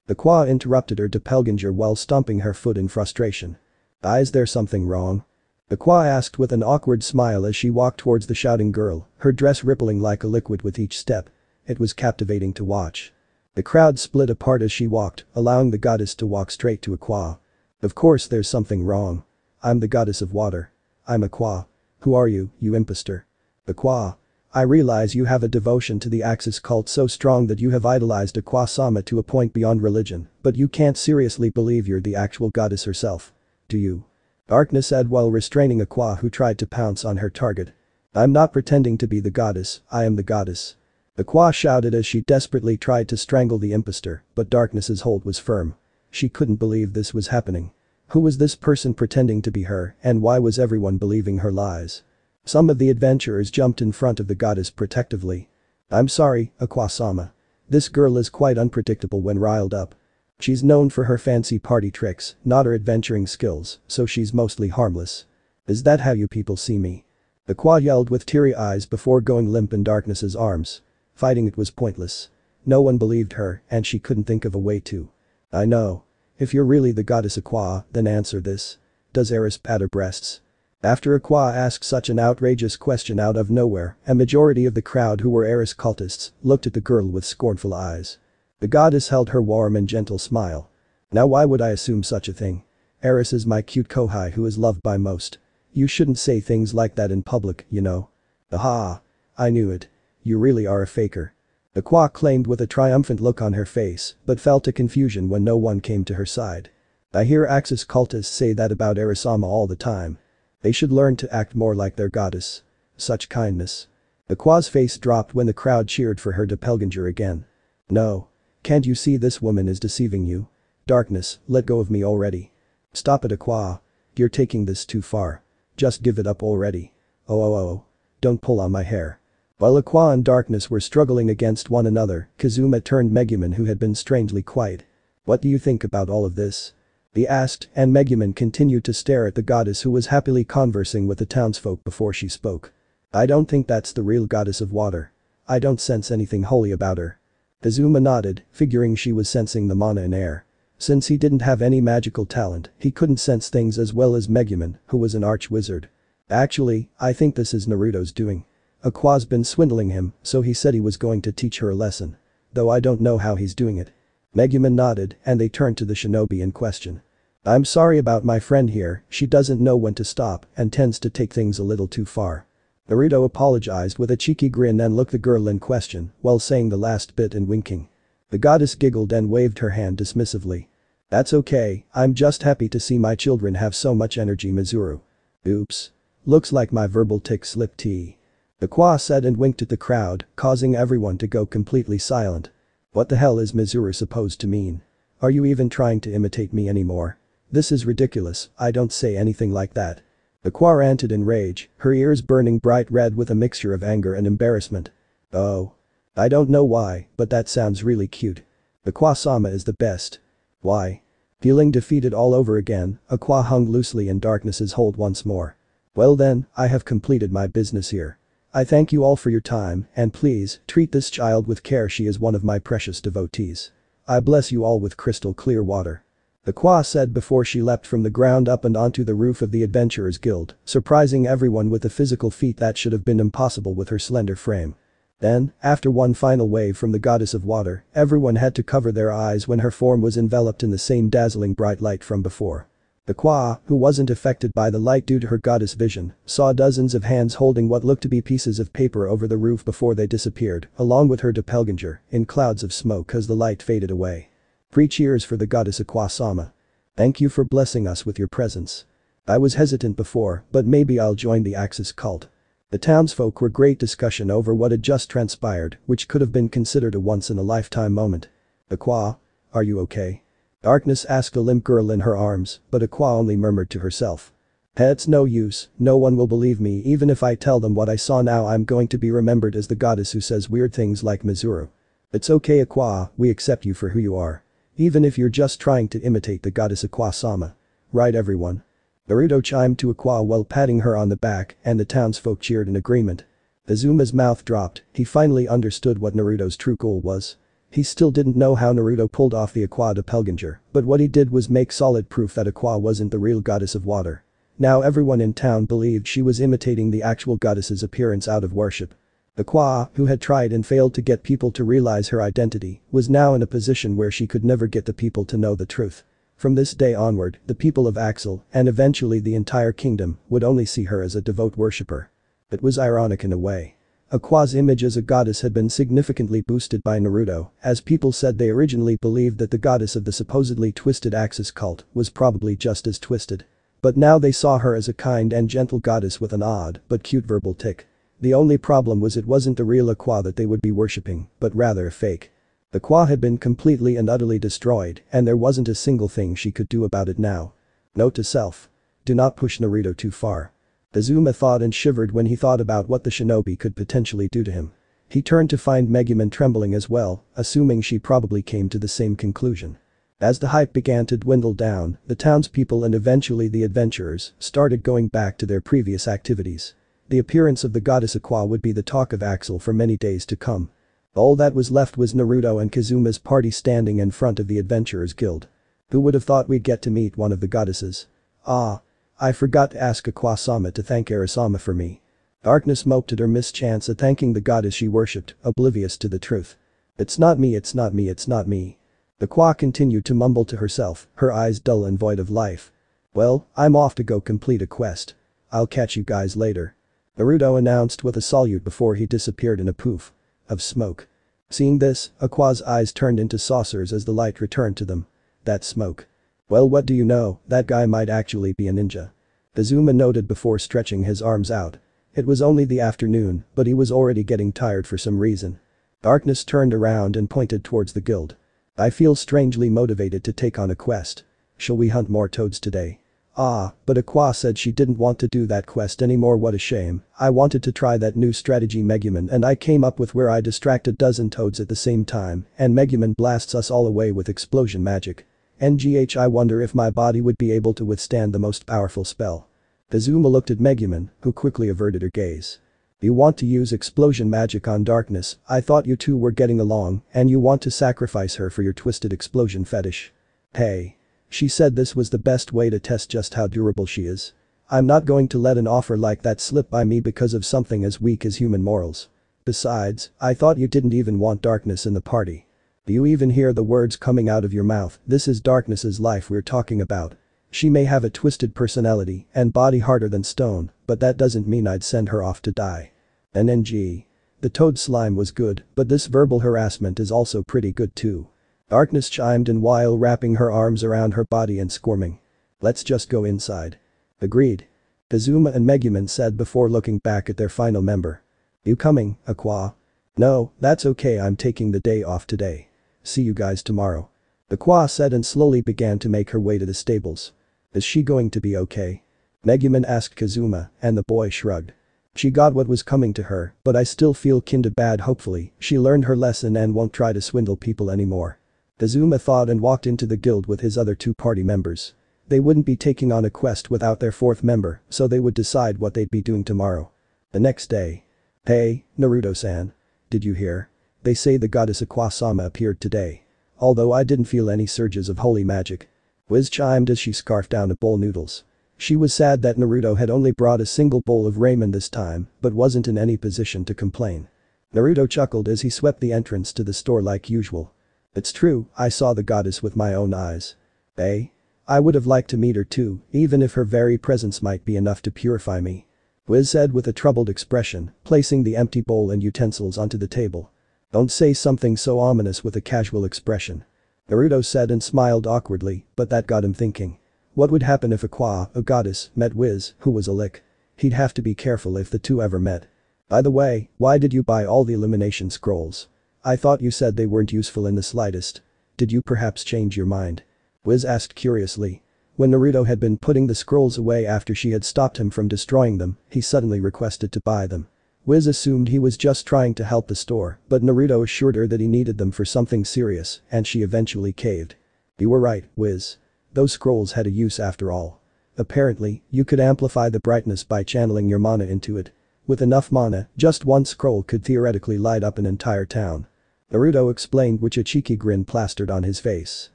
Aqua interrupted her doppelganger while stomping her foot in frustration. Is there something wrong? Aqua asked with an awkward smile as she walked towards the shouting girl, her dress rippling like a liquid with each step. It was captivating to watch. The crowd split apart as she walked, allowing the goddess to walk straight to Aqua. Of course there's something wrong. I'm the goddess of water. I'm Aqua. Who are you, you impostor? Aqua. I realize you have a devotion to the Axis cult so strong that you have idolized Aqua-sama to a point beyond religion, but you can't seriously believe you're the actual goddess herself. Do you? Darkness said while restraining Aqua, who tried to pounce on her target. I'm not pretending to be the goddess, I am the goddess. Aqua shouted as she desperately tried to strangle the impostor, but Darkness's hold was firm. She couldn't believe this was happening. Who was this person pretending to be her, and why was everyone believing her lies? Some of the adventurers jumped in front of the goddess protectively. "I'm sorry, Aqua-sama. This girl is quite unpredictable when riled up. She's known for her fancy party tricks, not her adventuring skills, so she's mostly harmless." "Is that how you people see me?" Aqua yelled with teary eyes before going limp in Darkness's arms. Fighting it was pointless. No one believed her, and she couldn't think of a way to. "I know. If you're really the goddess Aqua, then answer this. Does Eris pat her breasts?" After Aqua asked such an outrageous question out of nowhere, a majority of the crowd who were Eris cultists looked at the girl with scornful eyes. The goddess held her warm and gentle smile. "Now why would I assume such a thing? Eris is my cute kohai who is loved by most. You shouldn't say things like that in public, you know." "Aha! I knew it. You really are a faker." Aqua claimed with a triumphant look on her face, but fell to confusion when no one came to her side. "I hear Axis cultists say that about Erisama all the time. They should learn to act more like their goddess. Such kindness." Aqua's face dropped when the crowd cheered for her doppelganger again. "No. Can't you see this woman is deceiving you? Darkness, let go of me already." "Stop it, Aqua. You're taking this too far. Just give it up already." Oh. Don't pull on my hair." While Aqua and Darkness were struggling against one another, Kazuma turned Megumin who had been strangely quiet. "What do you think about all of this?" he asked, and Megumin continued to stare at the goddess who was happily conversing with the townsfolk before she spoke. "I don't think that's the real goddess of water. I don't sense anything holy about her." Kazuma nodded, figuring she was sensing the mana in air. Since he didn't have any magical talent, he couldn't sense things as well as Megumin, who was an arch-wizard. "Actually, I think this is Naruto's doing. Aqua's been swindling him, so he said he was going to teach her a lesson. Though I don't know how he's doing it." Megumin nodded, and they turned to the shinobi in question. "I'm sorry about my friend here, she doesn't know when to stop and tends to take things a little too far." Naruto apologized with a cheeky grin and looked the girl in question while saying the last bit and winking. The goddess giggled and waved her hand dismissively. "That's okay, I'm just happy to see my children have so much energy, Mizuru." "Oops. Looks like my verbal tick slipped tea." Aqua said and winked at the crowd, causing everyone to go completely silent. "What the hell is Mizuru supposed to mean? Are you even trying to imitate me anymore? This is ridiculous, I don't say anything like that." Aqua ranted in rage, her ears burning bright red with a mixture of anger and embarrassment. "Oh. I don't know why, but that sounds really cute. Aqua-sama is the best." "Why?" Feeling defeated all over again, Aqua hung loosely in Darkness's hold once more. "Well then, I have completed my business here. I thank you all for your time, and please, treat this child with care, she is one of my precious devotees. I bless you all with crystal clear water." Aqua said before she leapt from the ground up and onto the roof of the Adventurers Guild, surprising everyone with a physical feat that should have been impossible with her slender frame. Then, after one final wave from the goddess of water, everyone had to cover their eyes when her form was enveloped in the same dazzling bright light from before. Aqua, who wasn't affected by the light due to her goddess vision, saw dozens of hands holding what looked to be pieces of paper over the roof before they disappeared, along with her doppelganger, in clouds of smoke as the light faded away. 3 cheers for the goddess Aqua-sama. "Thank you for blessing us with your presence. I was hesitant before, but maybe I'll join the Axis cult." The townsfolk were great discussion over what had just transpired, which could have been considered a once-in-a-lifetime moment. "Aqua, are you okay?" Darkness asked a limp girl in her arms, but Aqua only murmured to herself. "It's no use, no one will believe me even if I tell them what I saw. Now I'm going to be remembered as the goddess who says weird things like Mizuru." "It's okay, Aqua, we accept you for who you are. Even if you're just trying to imitate the goddess Aqua-sama. Right, everyone?" Naruto chimed to Aqua while patting her on the back, and the townsfolk cheered in agreement. Kazuma's mouth dropped, he finally understood what Naruto's true goal was. He still didn't know how Naruto pulled off the Aqua doppelganger, but what he did was make solid proof that Aqua wasn't the real goddess of water. Now everyone in town believed she was imitating the actual goddess's appearance out of worship. Aqua, who had tried and failed to get people to realize her identity, was now in a position where she could never get the people to know the truth. From this day onward, the people of Axel, and eventually the entire kingdom, would only see her as a devout worshipper. It was ironic in a way. Aqua's image as a goddess had been significantly boosted by Naruto, as people said they originally believed that the goddess of the supposedly twisted Axis cult was probably just as twisted. But now they saw her as a kind and gentle goddess with an odd but cute verbal tick. The only problem was it wasn't the real Aqua that they would be worshipping, but rather a fake. Aqua had been completely and utterly destroyed, and there wasn't a single thing she could do about it now. Note to self. Do not push Naruto too far. Kazuma thought and shivered when he thought about what the shinobi could potentially do to him. He turned to find Megumin trembling as well, assuming she probably came to the same conclusion. As the hype began to dwindle down, the townspeople and eventually the adventurers started going back to their previous activities. The appearance of the goddess Aqua would be the talk of Axel for many days to come. All that was left was Naruto and Kazuma's party standing in front of the adventurers guild. Who would have thought we'd get to meet one of the goddesses? Ah. I forgot to ask Aqua-sama to thank Arasama for me. Darkness moped at her mischance at thanking the goddess she worshipped, oblivious to the truth. It's not me, it's not me, it's not me. Aqua continued to mumble to herself, her eyes dull and void of life. Well, I'm off to go complete a quest. I'll catch you guys later. Naruto announced with a salute before he disappeared in a poof of smoke. Seeing this, Aqua's eyes turned into saucers as the light returned to them. That smoke. Well, what do you know, that guy might actually be a ninja. Kazuma noted before stretching his arms out. It was only the afternoon, but he was already getting tired for some reason. Darkness turned around and pointed towards the guild. I feel strangely motivated to take on a quest. Shall we hunt more toads today? Ah, but Aqua said she didn't want to do that quest anymore, what a shame. I wanted to try that new strategy Megumin and I came up with where I distract a dozen toads at the same time and Megumin blasts us all away with explosion magic. NGH, I wonder if my body would be able to withstand the most powerful spell. Kazuma looked at Megumin, who quickly averted her gaze. You want to use explosion magic on Darkness, I thought you two were getting along, and you want to sacrifice her for your twisted explosion fetish. Hey. She said this was the best way to test just how durable she is. I'm not going to let an offer like that slip by me because of something as weak as human morals. Besides, I thought you didn't even want Darkness in the party. Do you even hear the words coming out of your mouth? This is Darkness's life we're talking about. She may have a twisted personality and body harder than stone, but that doesn't mean I'd send her off to die. NNG. The toad slime was good, but this verbal harassment is also pretty good too. Darkness chimed in while wrapping her arms around her body and squirming. Let's just go inside. Agreed. Kazuma and Megumin said before looking back at their final member. You coming, Aqua? No, that's okay, I'm taking the day off today. See you guys tomorrow. Aqua said and slowly began to make her way to the stables. Is she going to be okay? Megumin asked Kazuma, and the boy shrugged. She got what was coming to her, but I still feel kinda bad. Hopefully, she learned her lesson and won't try to swindle people anymore. Kazuma thought and walked into the guild with his other two party members. They wouldn't be taking on a quest without their fourth member, so they would decide what they'd be doing tomorrow. The next day. Hey, Naruto-san. Did you hear? They say the goddess Aqua-sama appeared today. Although I didn't feel any surges of holy magic. Wiz chimed as she scarfed down a bowl noodles. She was sad that Naruto had only brought a single bowl of ramen this time, but wasn't in any position to complain. Naruto chuckled as he swept the entrance to the store like usual. It's true, I saw the goddess with my own eyes. Eh? I would have liked to meet her too, even if her very presence might be enough to purify me. Wiz said with a troubled expression, placing the empty bowl and utensils onto the table. Don't say something so ominous with a casual expression. Naruto said and smiled awkwardly, but that got him thinking. What would happen if Aqua, a goddess, met Wiz, who was a lick? He'd have to be careful if the two ever met. By the way, why did you buy all the elimination scrolls? I thought you said they weren't useful in the slightest. Did you perhaps change your mind? Wiz asked curiously. When Naruto had been putting the scrolls away after she had stopped him from destroying them, he suddenly requested to buy them. Wiz assumed he was just trying to help the store, but Naruto assured her that he needed them for something serious, and she eventually caved. You were right, Wiz. Those scrolls had a use after all. Apparently, you could amplify the brightness by channeling your mana into it. With enough mana, just one scroll could theoretically light up an entire town. Naruto explained, which a cheeky grin plastered on his face.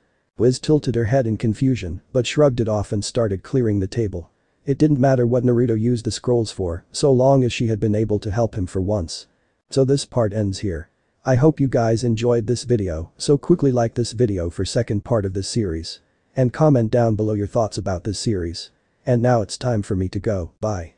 Wiz tilted her head in confusion, but shrugged it off and started clearing the table. It didn't matter what Naruto used the scrolls for, so long as she had been able to help him for once. So this part ends here. I hope you guys enjoyed this video, so quickly like this video for second part of this series. And comment down below your thoughts about this series. And now it's time for me to go, bye.